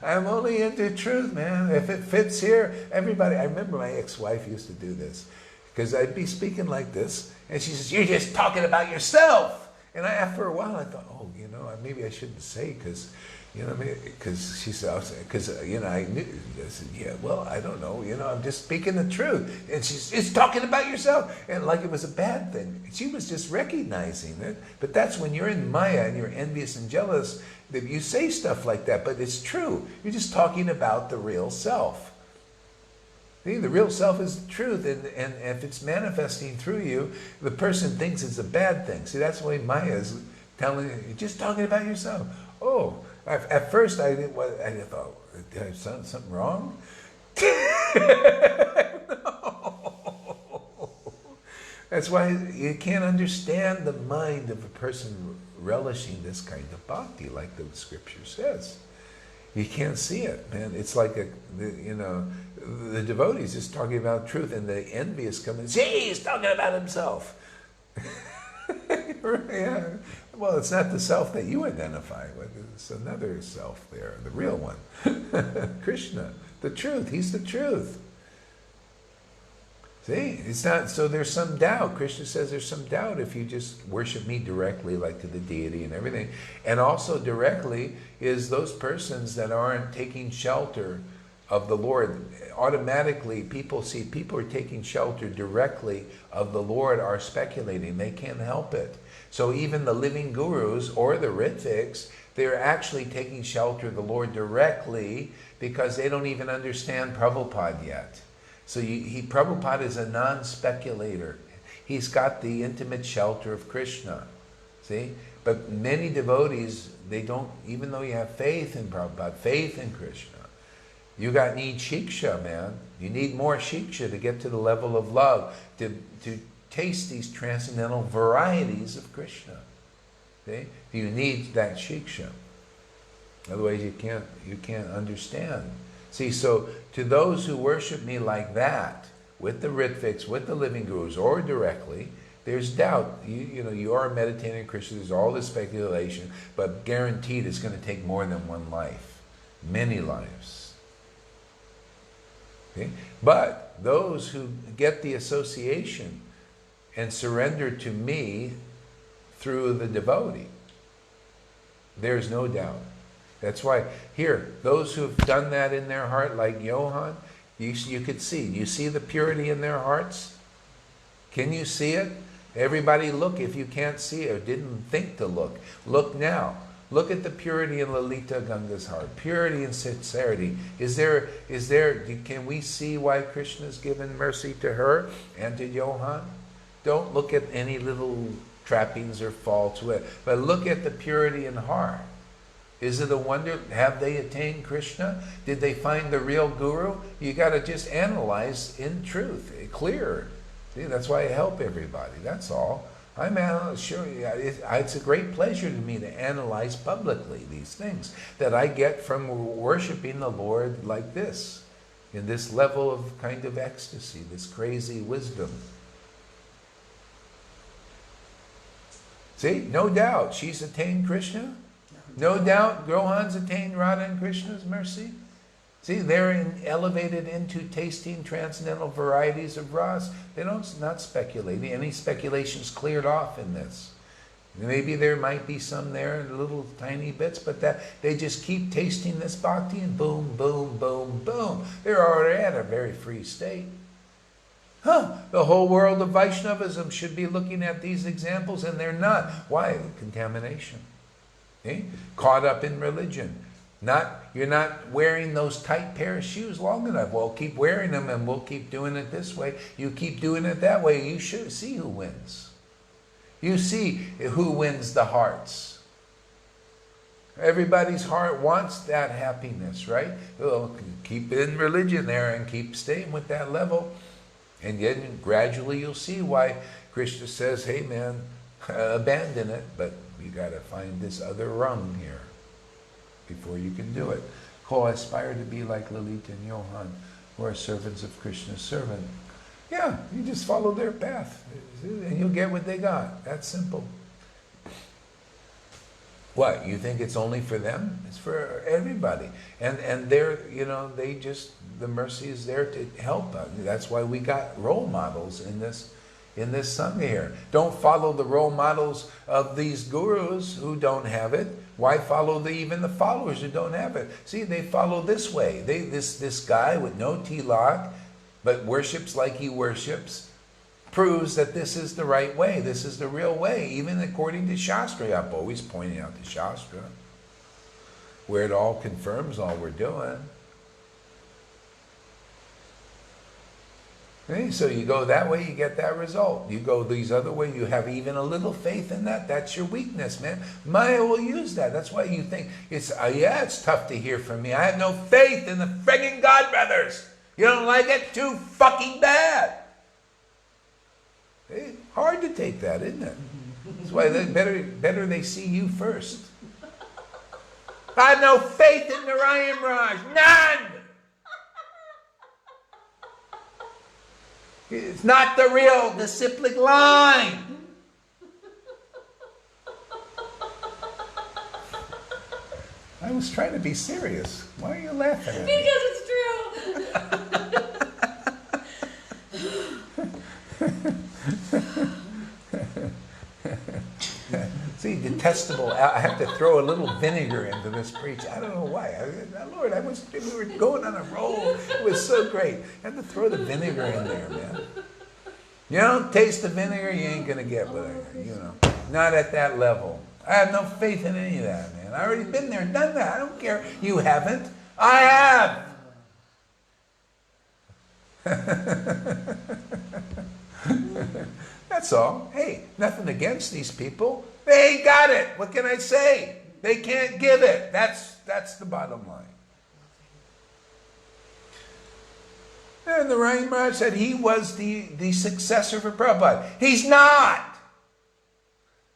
I'm only into truth, man. If it fits here, everybody. I remember my ex-wife used to do this. Because I'd be speaking like this, and she says, you're just talking about yourself. And after a while, I thought, oh, you know, maybe I shouldn't say, because, you know, because she said, because, you know, I knew. I said, yeah, well, I don't know, you know, I'm just speaking the truth. And she's, it's talking about yourself. And like it was a bad thing. She was just recognizing it. But that's when you're in Maya and you're envious and jealous, that you say stuff like that, but it's true. You're just talking about the real self. See, the real self is the truth, and if it's manifesting through you, the person thinks it's a bad thing. See, that's why Maya is telling you, you're just talking about yourself. Oh, at first I thought, did I have something wrong? No. That's why you can't understand the mind of a person relishing this kind of bhakti, like the scripture says. You can't see it, man. It's like the devotees just talking about truth, and the envious come and say, he's talking about himself. Yeah. Well, it's not the self that you identify with. It's another self there, the real one. Krishna, the truth. He's the truth. See, it's not, so there's some doubt. Krishna says there's some doubt if you just worship me directly, like to the deity and everything. And also directly is those persons that aren't taking shelter of the Lord. Automatically, people see people are taking shelter directly of the Lord are speculating. They can't help it. So even the living gurus or the Rithviks, they're actually taking shelter of the Lord directly because they don't even understand Prabhupada yet. So Prabhupada is a non-speculator. He's got the intimate shelter of Krishna. See? But many devotees, they don't, even though you have faith in Prabhupada, faith in Krishna, you need shiksha, man. You need more shiksha to get to the level of love, to taste these transcendental varieties of Krishna. See? You need that shiksha. Otherwise you can't understand. See, so to those who worship me like that, with the Ritviks, with the living gurus, or directly, there's doubt. You are meditating on Krishna, there's all this speculation, but guaranteed it's going to take more than one life. Many lives. Okay? But those who get the association, and surrender to me through the devotee. There's no doubt. That's why here, those who've done that in their heart, like Johann, you could see. You see the purity in their hearts? Can you see it? Everybody look if you can't see it or didn't think to look. Look now. Look at the purity in Lalita Ganga's heart. Purity and sincerity. Can we see why Krishna's given mercy to her and to Johann? Don't look at any little trappings or faults with it, but look at the purity in heart. Is it a wonder? Have they attained Krishna? Did they find the real guru? You got to just analyze in truth, clear. See, that's why I help everybody. That's all. Sure, it's a great pleasure to me to analyze publicly these things that I get from worshiping the Lord like this, in this level of kind of ecstasy, this crazy wisdom. See, no doubt she's attained Krishna. No doubt Johann's attained Radha and Krishna's mercy. See, they're elevated into tasting transcendental varieties of ras. They don't not speculate. Any speculation's cleared off in this. Maybe there might be some there, little tiny bits, but that they just keep tasting this bhakti and boom, boom, boom, boom. They're already at a very free state. The whole world of Vaishnavism should be looking at these examples, and they're not. Why? Contamination. Okay? Caught up in religion. You're not wearing those tight pair of shoes long enough. Well, keep wearing them and we'll keep doing it this way. You keep doing it that way. You should see who wins. You see who wins the hearts. Everybody's heart wants that happiness, right? Well, keep in religion there and keep staying with that level. And then gradually you'll see why Krishna says, hey man, abandon it, but you got to find this other rung here before you can do it. Oh, aspire to be like Lalita and Johann, who are servants of Krishna's servant. Yeah, you just follow their path, and you'll get what they got. That's simple. What, you think it's only for them? It's for everybody. And they're, the mercy is there to help us. That's why we got role models in this Sangha here. Don't follow the role models of these gurus who don't have it. Why follow even the followers who don't have it? See, they follow this way. This guy with no tilak, but worships like he worships, proves that this is the right way. This is the real way, even according to Shastra. I'm always pointing out the Shastra, where it all confirms all we're doing. Okay, so you go that way, you get that result. You go these other way, you have even a little faith in that. That's your weakness, man. Maya will use that. That's why you think it's tough to hear from me. I have no faith in the friggin' Godbrothers. You don't like it? Too fucking bad. Hey, hard to take that, isn't it? That's why better they see you first. I have no faith in Narayan Raj. None! It's not the real disciplic line. I was trying to be serious. Why are you laughing at me? Because it's true. See, detestable. I have to throw a little vinegar into this preach. I don't know why. Lord, we were going on a roll. It was so great. I had to throw the vinegar in there, man. You don't taste the vinegar, you ain't going to get what not at that level. I have no faith in any of that, man. I already been there, done that. I don't care. You haven't. I have. That's all. Hey, nothing against these people. They ain't got it. What can I say? They can't give it. That's the bottom line. And the Narayan Maharaj said he was the successor for Prabhupada. He's not.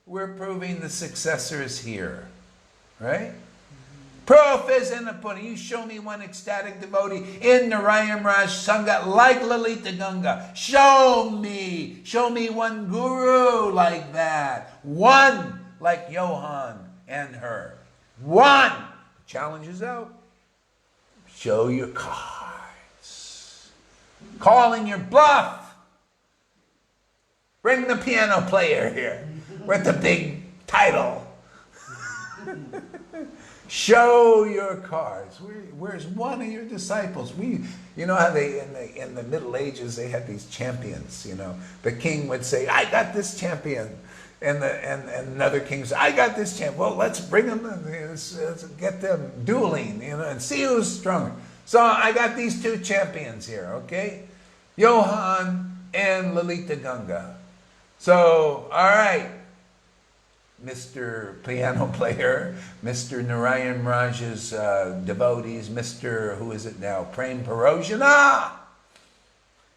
We're proving the successor is here. Right? Proof is in the pudding. You show me one ecstatic devotee in Narayan Raj Sangha like Lalita Ganga. Show me one guru like that. One like Johann and her. One. Challenge is out. Show your cards. Calling your bluff. Bring the piano player here with the big title. Show your cards. Where's one of your disciples? You know how they in the Middle Ages they had these champions. You know, the king would say, "I got this champion," and another king said, "I got this champion." Well, let's bring them. Let's get them dueling. You know, and see who's stronger. So I got these two champions here. Okay, Johann and Lalita Ganga. So all right. Mr. Piano Player, Mr. Narayan Raj's devotees, Mr. who is it now? Prem Parojana.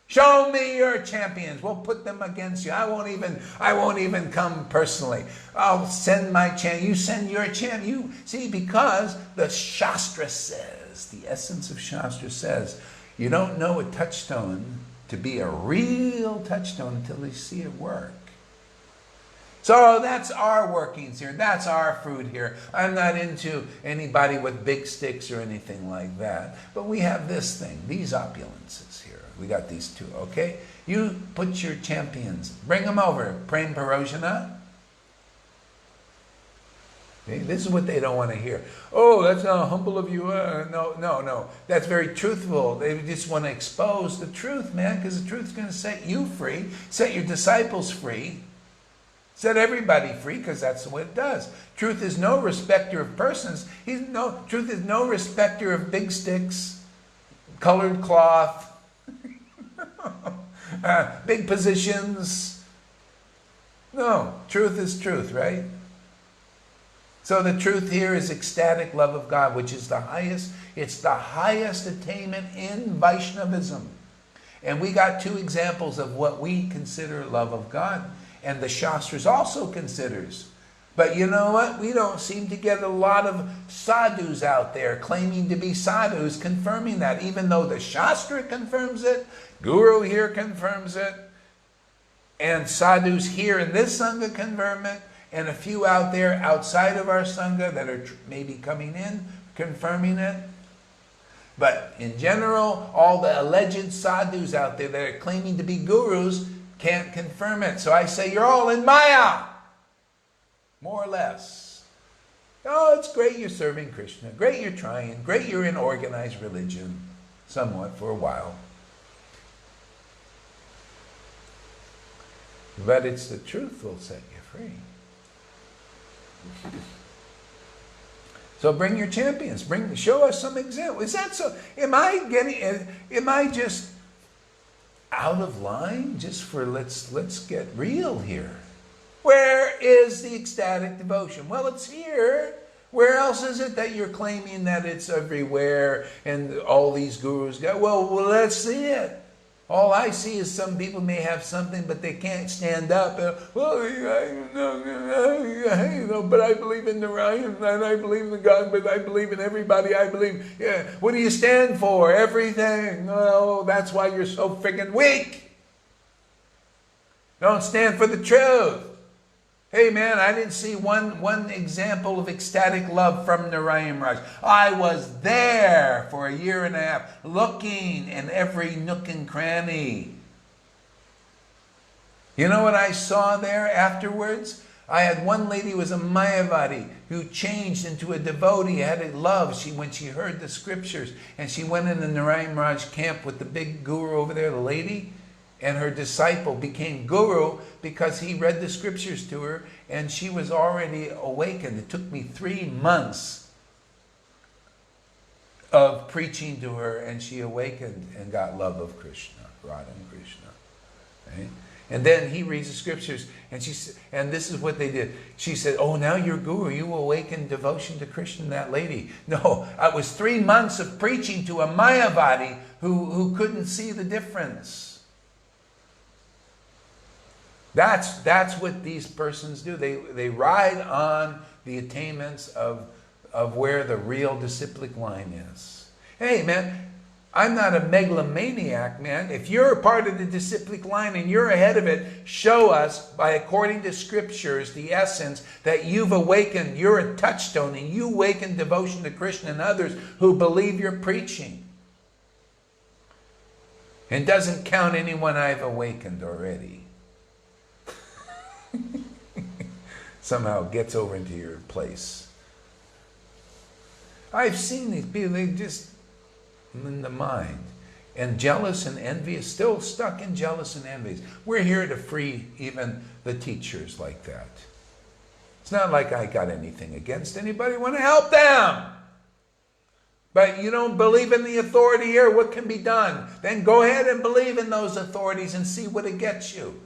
Show me your champions. We'll put them against you. I won't even come personally. I'll send my champion. You send your champion. You see, because the Shastra says, the essence of Shastra says, you don't know a touchstone to be a real touchstone until you see it work. So that's our workings here. That's our fruit here. I'm not into anybody with big sticks or anything like that. But we have this thing, these opulences here. We got these two, okay? You put your champions. Bring them over. Prem Parojana. Okay? This is what they don't want to hear. Oh, that's not humble of you. No. That's very truthful. They just want to expose the truth, man, because the truth's going to set you free, set your disciples free. Set everybody free, because that's what it does. Truth is no respecter of persons. Truth is no respecter of big sticks, colored cloth, big positions. No, truth is truth, right? So the truth here is ecstatic love of God, which is the highest. It's the highest attainment in Vaishnavism. And we got two examples of what we consider love of God. And the Shastras also considers. But you know what? We don't seem to get a lot of sadhus out there claiming to be sadhus confirming that. Even though the Shastra confirms it, Guru here confirms it, and sadhus here in this Sangha confirm it, and a few out there outside of our Sangha that are maybe coming in, confirming it. But in general, all the alleged sadhus out there that are claiming to be gurus can't confirm it. So I say, you're all in Maya, more or less. Oh, it's great you're serving Krishna. Great you're trying. Great you're in organized religion, somewhat, for a while. But it's the truth will set you free. So bring your champions. Show us some example. Is that so? Am I just out of line just for let's get real here? Where is the ecstatic devotion? Well, it's here. Where else is it that you're claiming that it's everywhere and all these gurus go? Well, let's see it. All I see is some people may have something, but they can't stand up. But I believe in Narayan, and I believe in God, but I believe in everybody. I believe, yeah. What do you stand for? Everything. Oh, that's why you're so freaking weak. Don't stand for the truth. Hey man, I didn't see one example of ecstatic love from Narayan Raj. I was there for a year and a half, looking in every nook and cranny. You know what I saw there afterwards? I had one lady who was a Mayavadi who changed into a devotee, had a love when she heard the scriptures, and she went in the Narayan Raj camp with the big guru over there, the lady. And her disciple became guru because he read the scriptures to her, and she was already awakened. It took me 3 months of preaching to her, and she awakened and got love of Krishna, Radha and Krishna. Right? And then he reads the scriptures, and and this is what they did. She said, "Oh, now you're guru. You awakened devotion to Krishna." That lady. No, it was 3 months of preaching to a Mayavadi who couldn't see the difference. That's what these persons do. They ride on the attainments of where the real disciplic line is. Hey man, I'm not a megalomaniac, man. If you're a part of the disciplic line and you're ahead of it, show us by according to scriptures the essence that you've awakened. You're a touchstone and you awaken devotion to Krishna and others who believe you're preaching. And doesn't count anyone I've awakened already. somehow gets over into your place. I've seen these people, they just, in the mind. And jealous and envious, still stuck in jealous and envious. We're here to free even the teachers like that. It's not like I got anything against anybody. I want to help them. But you don't believe in the authority here, what can be done? Then go ahead and believe in those authorities and see what it gets you.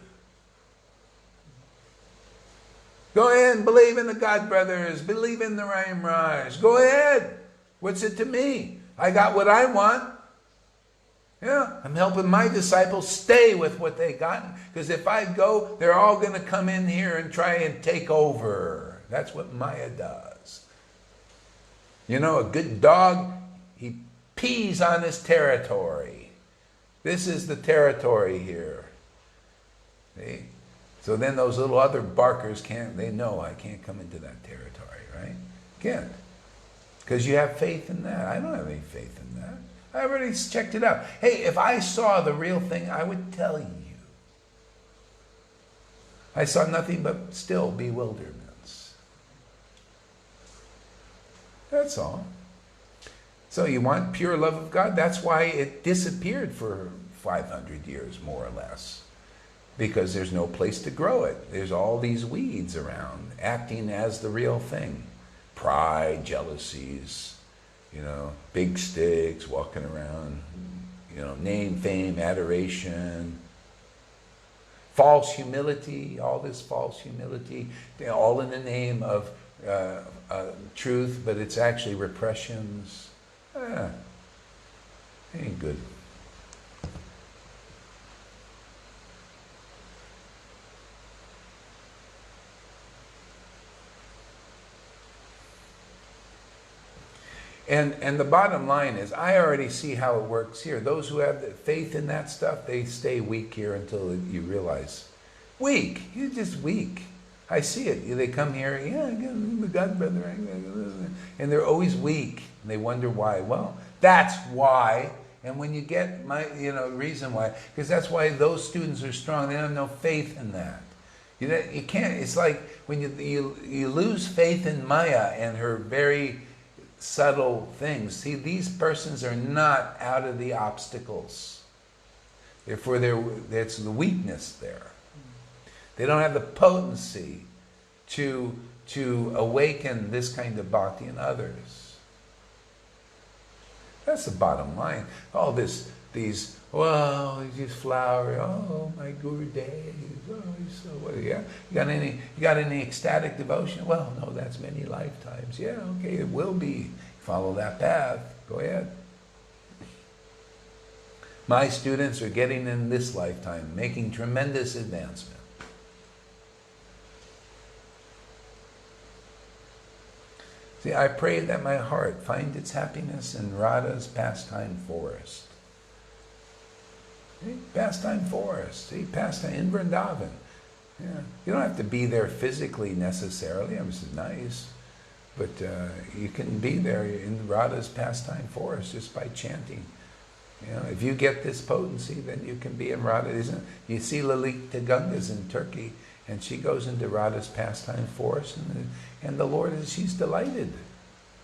Go ahead and believe in the God Brothers. Believe in the Ram Raj. Go ahead. What's it to me? I got what I want. Yeah, I'm helping my disciples stay with what they got. Because if I go, they're all going to come in here and try and take over. That's what Maya does. You know, a good dog, he pees on his territory. This is the territory here. See? So then those little other barkers they know I can't come into that territory, right? Can't. Because you have faith in that. I don't have any faith in that. I already checked it out. Hey, if I saw the real thing, I would tell you. I saw nothing but still bewilderments. That's all. So you want pure love of God? That's why it disappeared for 500 years, more or less. Because there's no place to grow it. There's all these weeds around, acting as the real thing. Pride, jealousies, you know, big sticks, walking around, you know, name, fame, adoration, false humility, all this false humility, all in the name of truth, but it's actually repressions. Ain't good. And the bottom line is, I already see how it works here. Those who have the faith in that stuff, they stay weak here until you realize. Weak. You're just weak. I see it. They come here, yeah, the God brother, and they're always weak. And they wonder why. Well, that's why. And when you get my, reason why, because that's why those students are strong. They have no faith in that. You can't. It's like when you lose faith in Maya and her very subtle things. See, these persons are not out of the obstacles. Therefore, it's the weakness there. They don't have the potency to awaken this kind of bhakti in others. That's the bottom line. All these flower. Oh, my Guru days. Oh, he's so what? Yeah. You got any ecstatic devotion? Well, no, that's many lifetimes. Yeah, okay, it will be. Follow that path. Go ahead. My students are getting in this lifetime, making tremendous advancement. See, I pray that my heart find its happiness in Radha's pastime forest. See? Pastime forest. See, pastime in Vrindavan. Yeah. You don't have to be there physically necessarily. It's nice. But you can be there in Radha's pastime forest just by chanting. If you get this potency, then you can be in Radha. You see Lalita Ganga's in Turkey, and she goes into Radha's pastime forest, and the Lord she's delighted.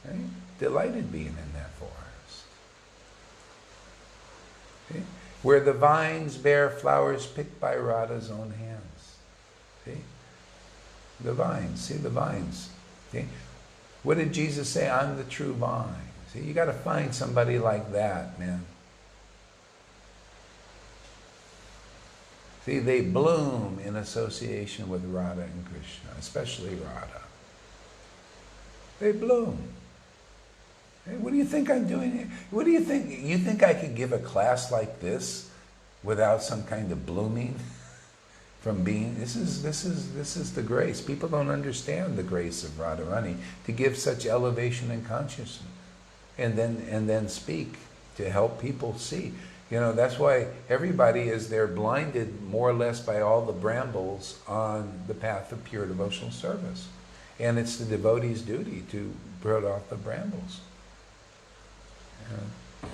Right? Delighted being in that forest. See? Where the vines bear flowers picked by Radha's own hands. See? The vines. See the vines. See? What did Jesus say? I'm the true vine. See, you got to find somebody like that, man. See, they bloom in association with Radha and Krishna, especially Radha. They bloom. Hey, what do you think I'm doing here? What do you think? You think I could give a class like this without some kind of blooming from being? This is the grace. People don't understand the grace of Radharani to give such elevation and consciousness, and then speak to help people see. That's why everybody is there blinded more or less by all the brambles on the path of pure devotional service. And it's the devotee's duty to put off the brambles. Yeah.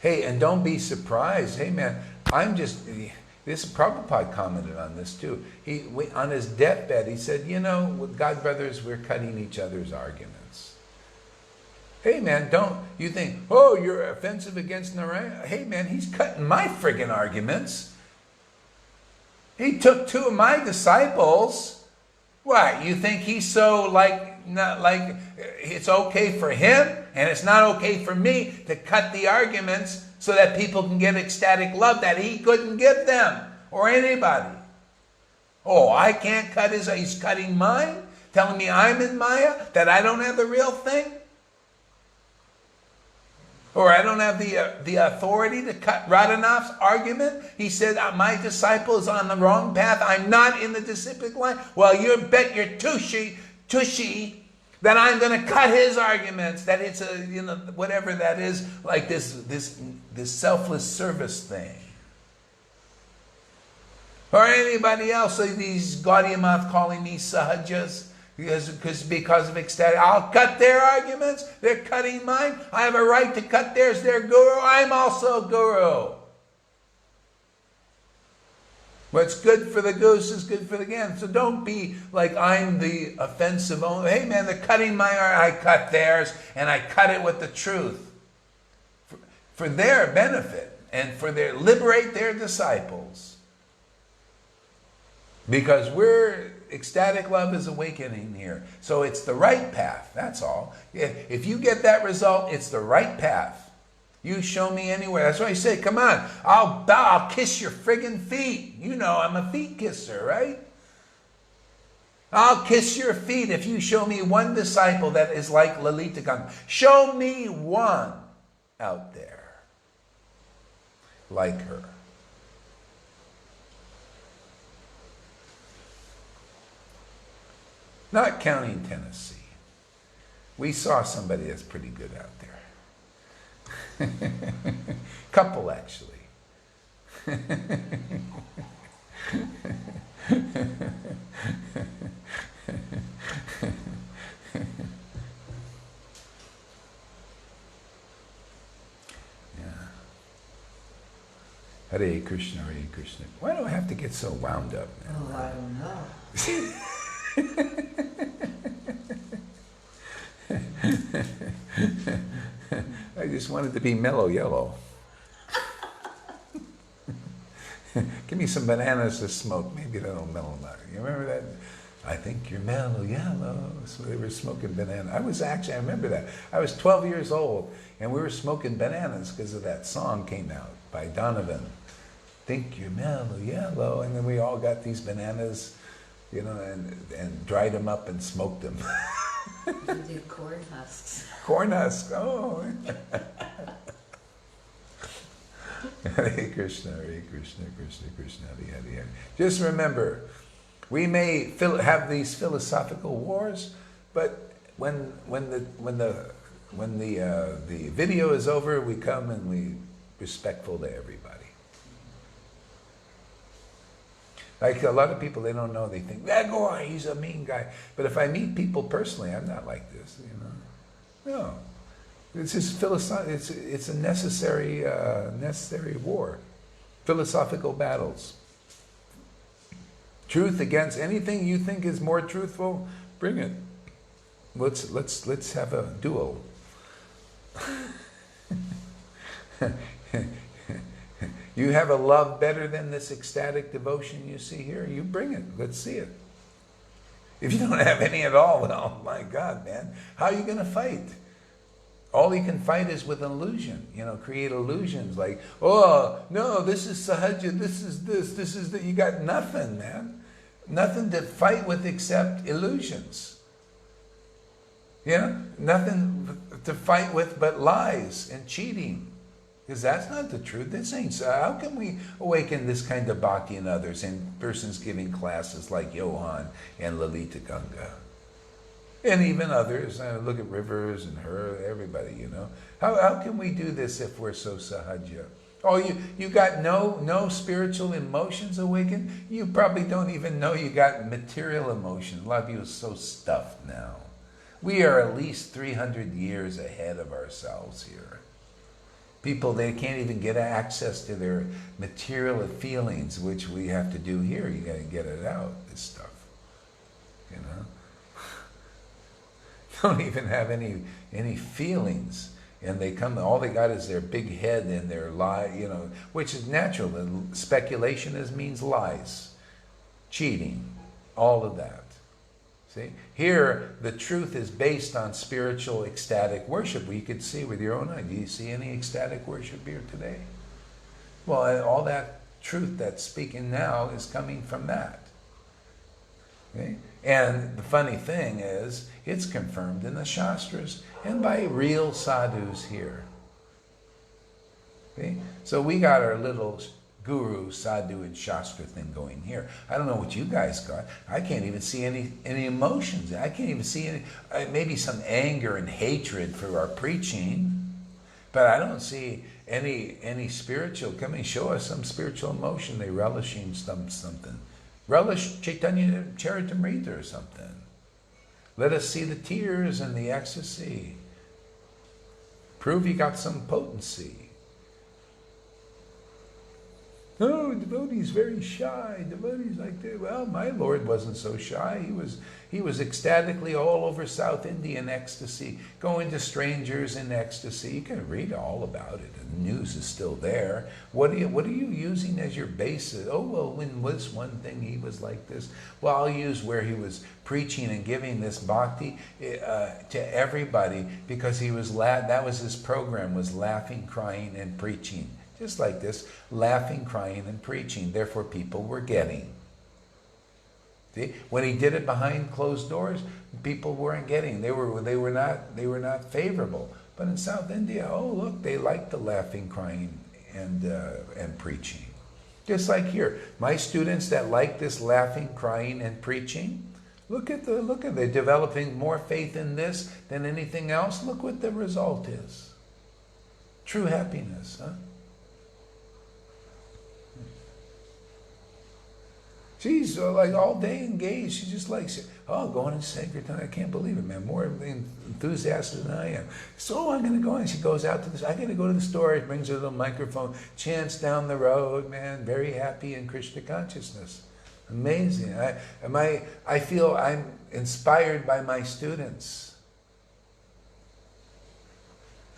Hey, and don't be surprised. Hey man, I'm just, This Prabhupada commented on this too. On his deathbed, he said, you know, with God brothers, we're cutting each other's arguments. Hey man, you think, oh, you're offensive against Narayana? Hey man, he's cutting my friggin' arguments. He took 2 of my disciples. What, you think he's so not like it's okay for him and it's not okay for me to cut the arguments so that people can get ecstatic love that he couldn't give them or anybody? Oh, I can't cut he's cutting mine? Telling me I'm in Maya? That I don't have the real thing? Or I don't have the authority to cut Radhanath's argument? He said, my disciple is on the wrong path. I'm not in the disciplic line. Well, you bet your tushy that I'm going to cut his arguments. That it's whatever that is, like this selfless service thing. Or anybody else, like these Gaudiya calling me sahajas. Because of ecstatic, I'll cut their arguments. They're cutting mine. I have a right to cut theirs. They're guru. I'm also guru. What's good for the goose is good for the gander. So don't be like I'm the offensive owner. Hey man, they're cutting my I cut theirs, and I cut it with the truth for their benefit and for liberate their disciples. Because ecstatic love is awakening here. So it's the right path, that's all. If you get that result, it's the right path. You show me anywhere. That's why I say, come on, I'll kiss your friggin' feet. You know I'm a feet kisser, right? I'll kiss your feet if you show me one disciple that is like Lalita Ganga. Show me one out there like her. Not counting Tennessee. We saw somebody that's pretty good out there. Couple, actually. Hare Krishna, Hare Krishna. Why do I have to get so wound up now? Oh, I don't know. I just wanted to be mellow yellow. Give me some bananas to smoke. Maybe that'll mellow out. You remember that? I think you're mellow yellow. So they were smoking bananas. I remember that. I was 12 years old and we were smoking bananas because of that song came out by Donovan. Think you're mellow yellow. And then we all got these bananas, you know, and dried them up and smoked them. You do corn husks. Corn husks, oh. Hare Krishna, Hare Krishna, Krishna Krishna, Hare Hare. Just remember, we may have these philosophical wars, but when the video is over, we come and we respectful to everybody. Like a lot of people, they don't know. They think, Gaurahari, he's a mean guy. But if I meet people personally, I'm not like this. You know, no. It's just it's a necessary war, philosophical battles. Truth against anything you think is more truthful, bring it. Let's have a duel. You have a love better than this ecstatic devotion you see here? You bring it. Let's see it. If you don't have any at all, well, my God, man, how are you going to fight? All you can fight is with illusion. You know, create illusions like, oh, no, this is sahaja, this is that. You got nothing, man. Nothing to fight with except illusions. You know, nothing to fight with but lies and cheating. Because that's not the truth. This ain't so. How can we awaken this kind of bhakti in others and persons giving classes like Johan and Lalita Ganga? And even others. Look at Rivers and her, everybody, you know. How can we do this if we're so sahaja? Oh, you got no spiritual emotions awakened? You probably don't even know you got material emotions. A lot of you are so stuffed now. We are at least 300 years ahead of ourselves here. People, they can't even get access to their material feelings, which we have to do here. You got to get it out, this stuff. You know? Don't even have any feelings. And they come, all they got is their big head and their lie, you know, which is natural. The speculation means lies, cheating, all of that. See? Here, the truth is based on spiritual ecstatic worship. Well, you could see with your own eye. Do you see any ecstatic worship here today? Well, all that truth that's speaking now is coming from that. Okay? And the funny thing is, it's confirmed in the Shastras and by real sadhus here. Okay? So we got our little guru, sadhu, and shastra thing going here. I don't know what you guys got. I can't even see any emotions. I can't even see any, maybe some anger and hatred for our preaching, but I don't see any spiritual. Come and show us some spiritual emotion. They relishing something. Relish Caitanya-caritāmṛta or something. Let us see the tears and the ecstasy. Prove you got some potency. No, devotee's very shy. Devotee's like that. Well, my Lord wasn't so shy. He was ecstatically all over South India in ecstasy, going to strangers in ecstasy. You can read all about it. The news is still there. What are you using as your basis? Oh, well, when was one thing he was like this? Well, I'll use where he was preaching and giving this bhakti to everybody, because he was that was his program, was laughing, crying, and preaching. Just like this, laughing, crying, and preaching. Therefore, people were getting. See? When he did it behind closed doors, people weren't getting. They were not favorable. But in South India, oh look, they liked the laughing, crying, and preaching. Just like here, my students that like this laughing, crying, and preaching, look at they're developing more faith in this than anything else. Look what the result is. True happiness, huh? She's like all day engaged. She just likes, going to Sankirtan. I can't believe it, man. More enthusiastic than I am. So I'm going to go. And she goes out to this. I'm going to go to the store. Brings her little microphone. Chants down the road, man. Very happy in Krishna consciousness. Amazing. I feel I'm inspired by my students.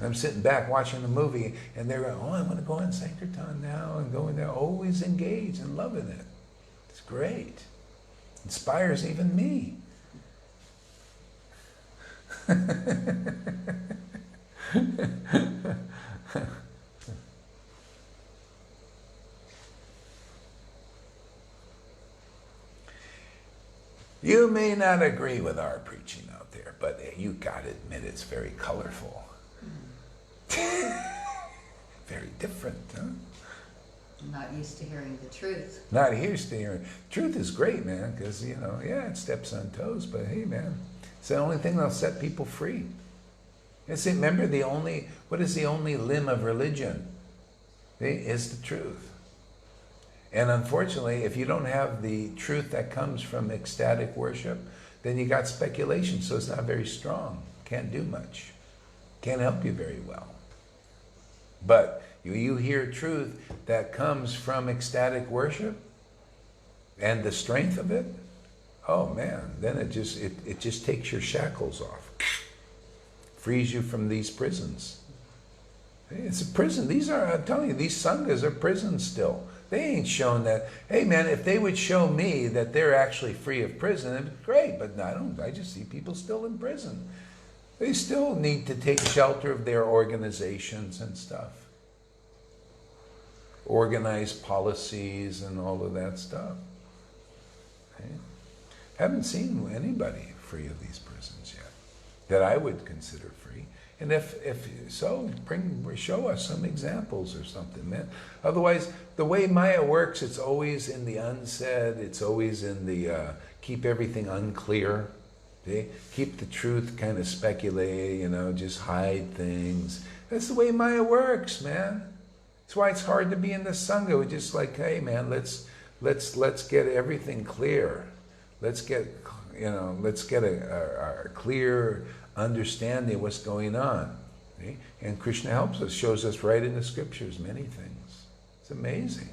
I'm sitting back watching the movie, and they're going, I want to go in Sankirtan now, and going there, always engaged and loving it. It's great. Inspires even me. You may not agree with our preaching out there, but you got to admit it's very colorful. Very different, huh? I'm not used to hearing the truth. Not used to hearing. Truth is great, man, because, it steps on toes, but hey, man, it's the only thing that'll set people free. Remember, what is the only limb of religion? Is the truth. And unfortunately, if you don't have the truth that comes from ecstatic worship, then you got speculation, so it's not very strong. Can't do much. Can't help you very well. But you hear truth that comes from ecstatic worship and the strength of it, oh man, then it just takes your shackles off. Frees you from these prisons. It's a prison. I'm telling you, these sanghas are prisons still. They ain't shown that, hey man, if they would show me that they're actually free of prison, it'd be great, but I just see people still in prison. They still need to take shelter of their organizations and stuff. Organize policies and all of that stuff. Okay? Haven't seen anybody free of these prisons yet that I would consider free. And if so, show us some examples or something, man. Otherwise, the way Maya works, it's always in the unsaid. It's always in the keep everything unclear. Okay? Keep the truth kind of speculated, just hide things. That's the way Maya works, man. That's why it's hard to be in the Sangha. We're just like, hey man, let's get everything clear. Let's get a clear understanding of what's going on. See? And Krishna helps us, shows us right in the scriptures many things. It's amazing.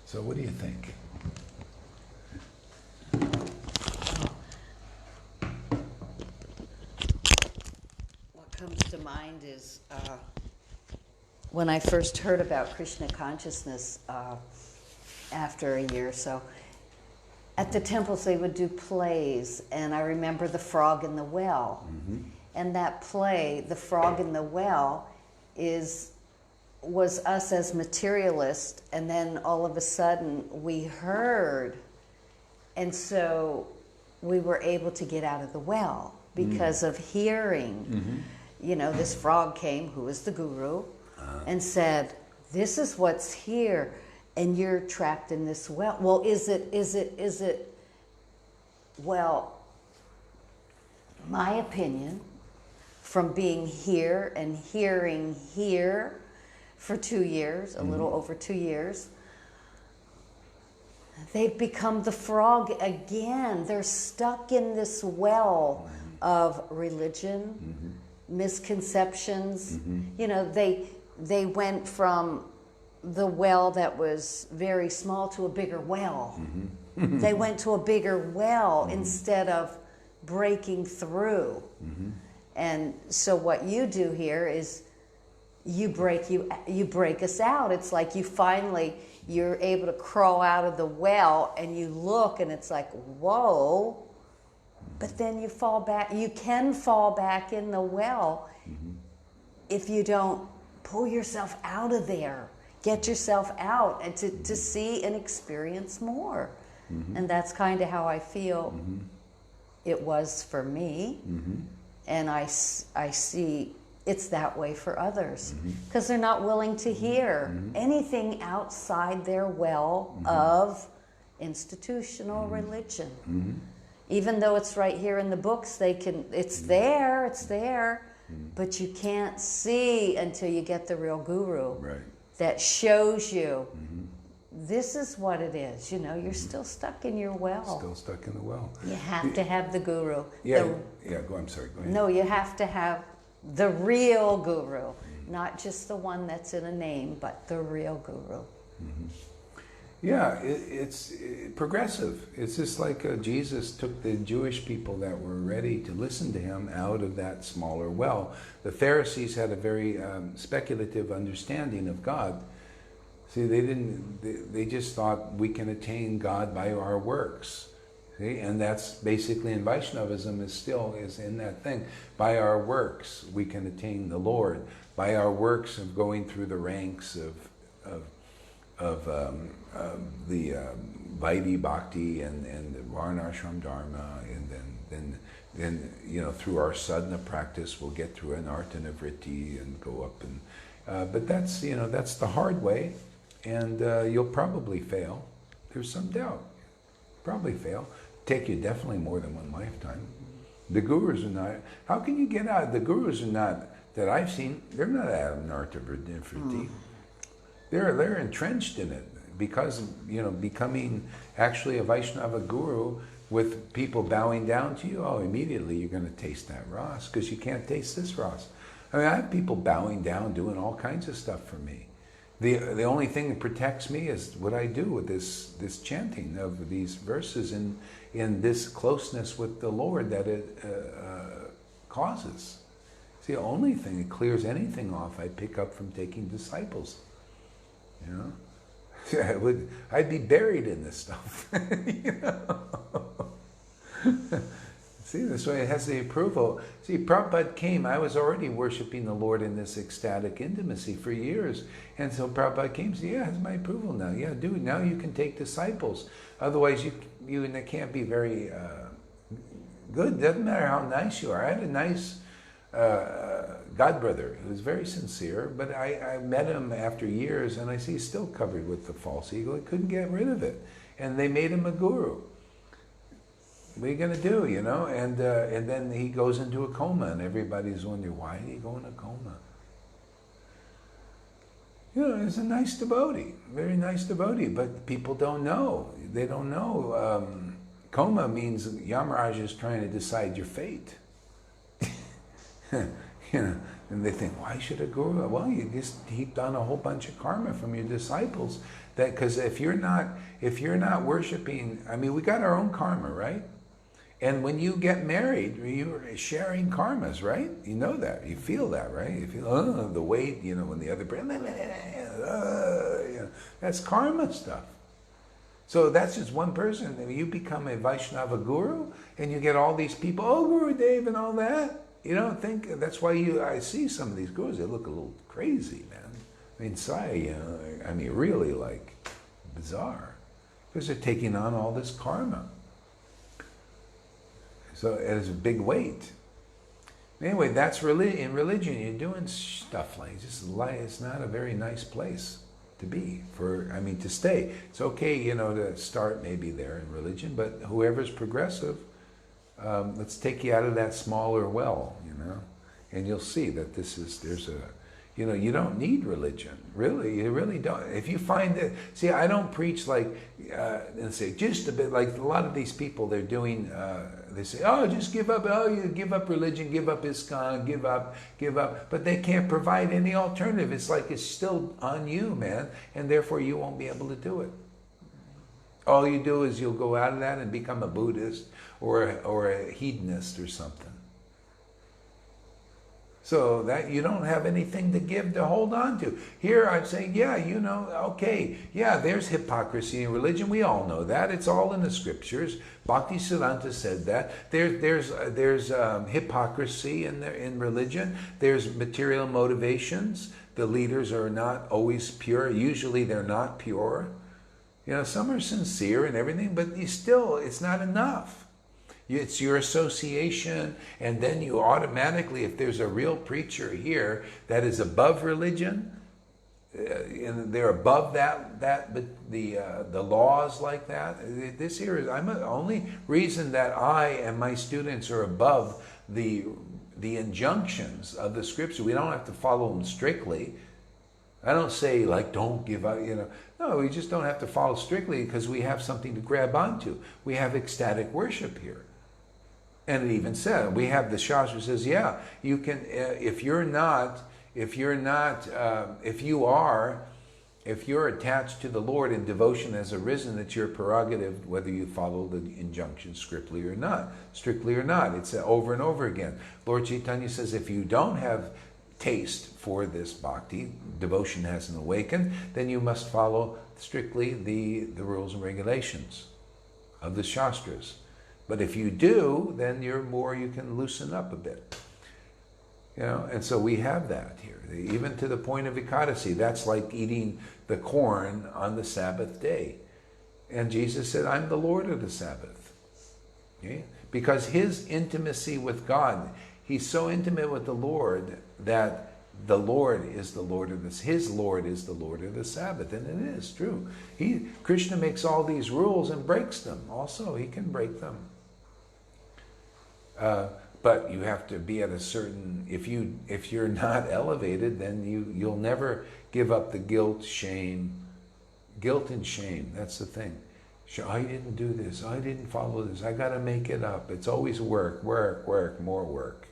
So what do you think? What comes to mind is when I first heard about Krishna consciousness after a year or so, at the temples they would do plays, and I remember The Frog in the Well. Mm-hmm. And that play, The Frog in the Well, was us as materialists, and then all of a sudden we heard, and so we were able to get out of the well because of hearing. Mm-hmm. You know, this frog came, who was the guru, and said, this is what's here, and you're trapped in this well. Well, is it, well, my opinion, from being here and hearing here for 2 years, a little over 2 years, they've become the frog again. They're stuck in this well of religion, misconceptions. You know, they went from the well that was very small to a bigger well. They went to a bigger well instead of breaking through. And so what you do here is you break us out. It's like you're able to crawl out of the well, and you look, and it's like, whoa. But then you fall back. You can fall back in the well if you don't pull yourself out of there. Get yourself out and to see and experience more. And that's kind of how I feel it was for me. And I see it's that way for others, because they're not willing to hear anything outside their well of institutional religion. Even though it's right here in the books, it's there, but you can't see until you get the real guru that shows you this is what it is. You know, you're still stuck in your well. Still stuck in the well. You have to have the guru. I'm sorry, go ahead. No, you have to have the real guru, not just the one that's in a name, but the real guru. Yeah, it's progressive. It's just like Jesus took the Jewish people that were ready to listen to him out of that smaller well. The Pharisees had a very speculative understanding of God. See, they just thought we can attain God by our works. See? And that's basically in Vaishnavism is in that thing. By our works, we can attain the Lord. By our works of going through the ranks of the Vaidhi Bhakti and the Varnashram Dharma, and then you know, through our sadhana practice, we'll get through anartana vritti and go up. And but that's the hard way, and you'll probably fail. There's some doubt. Probably fail. Take you definitely more than one lifetime. The gurus are not. How can you get out? The gurus are not that I've seen. They're not out of anartana vritti. They're entrenched in it, because, you know, becoming actually a Vaishnava guru with people bowing down to you, immediately you're going to taste that ras, because you can't taste this ras. I mean, I have people bowing down, doing all kinds of stuff for me. The only thing that protects me is what I do with this chanting of these verses in this closeness with the Lord that it causes. It's the only thing that clears anything off I pick up from taking disciples. You know, I'd be buried in this stuff. You know? See, this way it has the approval. See, Prabhupada came, I was already worshiping the Lord in this ecstatic intimacy for years. And so Prabhupada came and said, yeah, it has my approval now. Yeah, dude, now you can take disciples. Otherwise, you can't be very good. It doesn't matter how nice you are. I had a nice godbrother who was very sincere, but I met him after years, and I see he's still covered with the false ego. He couldn't get rid of it. And they made him a guru. What are you going to do, you know? And then he goes into a coma, and everybody's wondering, why did he go in a coma? He's a nice devotee, very nice devotee, but people don't know. They don't know. Koma means Yamaraj is trying to decide your fate. And they think, why should a guru? Well, you just heaped on a whole bunch of karma from your disciples. That because if you're not worshiping, I mean, we got our own karma, right? And when you get married, you're sharing karmas, right? You know that. You feel that, right? You feel the weight, when the other that's karma stuff. So that's just one person. You become a Vaishnava guru, and you get all these people, Guru Dev and all that. You don't think, that's why I see some of these gurus, they look a little crazy, man. I mean, Sai, really like bizarre. Because they're taking on all this karma. So it is a big weight. Anyway, that's in religion. You're doing stuff like it's not a very nice place to be to stay. It's okay, to start maybe there in religion, but whoever's progressive, let's take you out of that smaller well, and you'll see that you don't need religion. Really, you really don't. If you find that, see, I don't preach and say just a bit, like a lot of these people, they're doing, they say, just give up, you give up religion, give up ISKCON, give up, but they can't provide any alternative. It's like it's still on you, man, and therefore you won't be able to do it. All you do is you'll go out of that and become a Buddhist or a hedonist or something. So that you don't have anything to give, to hold on to. Here I'm saying, there's hypocrisy in religion. We all know that. It's all in the scriptures. Bhakti Siddhanta said that. There's hypocrisy in religion. There's material motivations. The leaders are not always pure. Usually they're not pure. Some are sincere and everything, but it's not enough. It's your association, and then you automatically, if there's a real preacher here that is above religion, and they're above the laws like that. This here is only reason that I and my students are above the injunctions of the scripture. We don't have to follow them strictly. I don't say don't give up, No, we just don't have to follow strictly because we have something to grab onto. We have ecstatic worship here. And it even said, we have the Shastra says, you can, if you're attached to the Lord and devotion has arisen, it's your prerogative whether you follow the injunctions strictly or not. It's over and over again. Lord Chaitanya says, if you don't have taste for this bhakti, devotion hasn't awakened, then you must follow strictly the rules and regulations of the Shastras. But if you do, then you can loosen up a bit. And so we have that here. Even to the point of Ecstasy, that's like eating the corn on the Sabbath day. And Jesus said, I'm the Lord of the Sabbath. Okay? Because his intimacy with God, he's so intimate with the Lord that the Lord is the Lord of this. His Lord is the Lord of the Sabbath, and it is true. Krishna makes all these rules and breaks them. Also, he can break them. But you have to be at a certain. If you're not elevated, then you'll never give up the guilt and shame. That's the thing. I didn't do this. I didn't follow this. I got to make it up. It's always work, more work.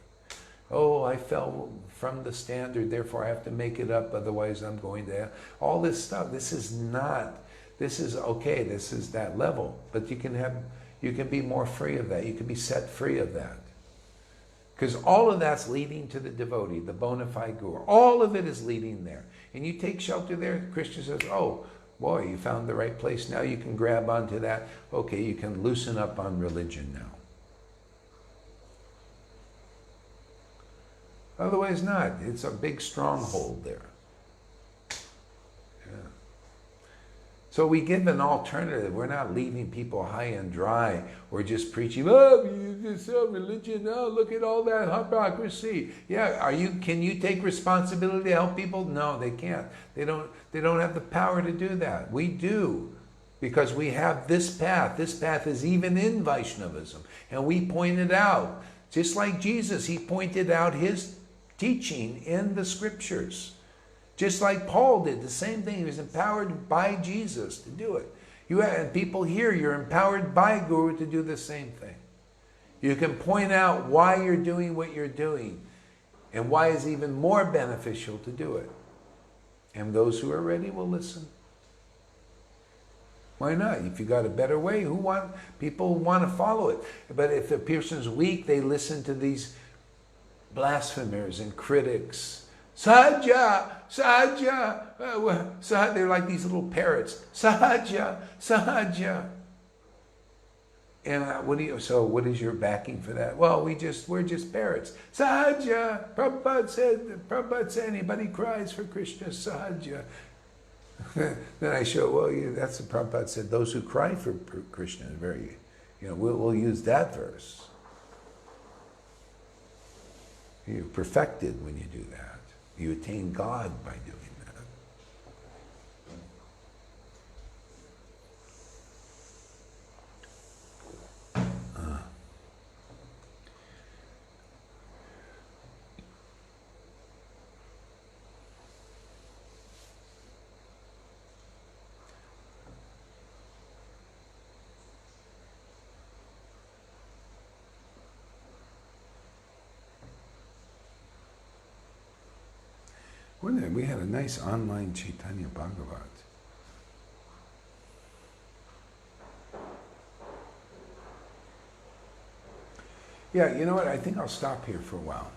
I fell from the standard, therefore I have to make it up, otherwise I'm going to... All this stuff, this is okay, this is that level. But you can be more free of that. You can be set free of that. Because all of that's leading to the devotee, the bona fide guru. All of it is leading there. And you take shelter there, Krishna says, boy, you found the right place. Now you can grab onto that. Okay, you can loosen up on religion now. Otherwise not. It's a big stronghold there. Yeah. So we give an alternative. We're not leaving people high and dry. We're just preaching, you just religion, look at all that hypocrisy. Yeah, can you take responsibility to help people? No, they can't. They don't have the power to do that. We do. Because we have this path. This path is even in Vaishnavism. And we pointed out, just like Jesus, he pointed out his teaching in the scriptures. Just like Paul did, the same thing. He was empowered by Jesus to do it. You have people here, you're empowered by Guru to do the same thing. You can point out why you're doing what you're doing and why it's even more beneficial to do it. And those who are ready will listen. Why not? If you got a better way, people want to follow it. But if a person's weak, they listen to these blasphemers and critics. Sahaja, Sahaja, they're like these little parrots. Sahaja, Sahaja. And what is your backing for that? Well, we're just parrots. Sahaja. Prabhupada said, anybody cries for Krishna, Sahaja. Then I show, that's what Prabhupada said. Those who cry for Krishna is very, we'll use that verse. You're perfected when you do that. You attain God by doing that. We had a nice online Chaitanya Bhagavat. Yeah, you know what? I think I'll stop here for a while.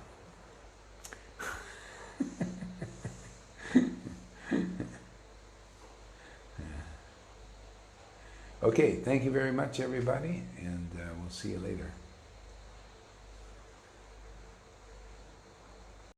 Okay, thank you very much, everybody, and we'll see you later.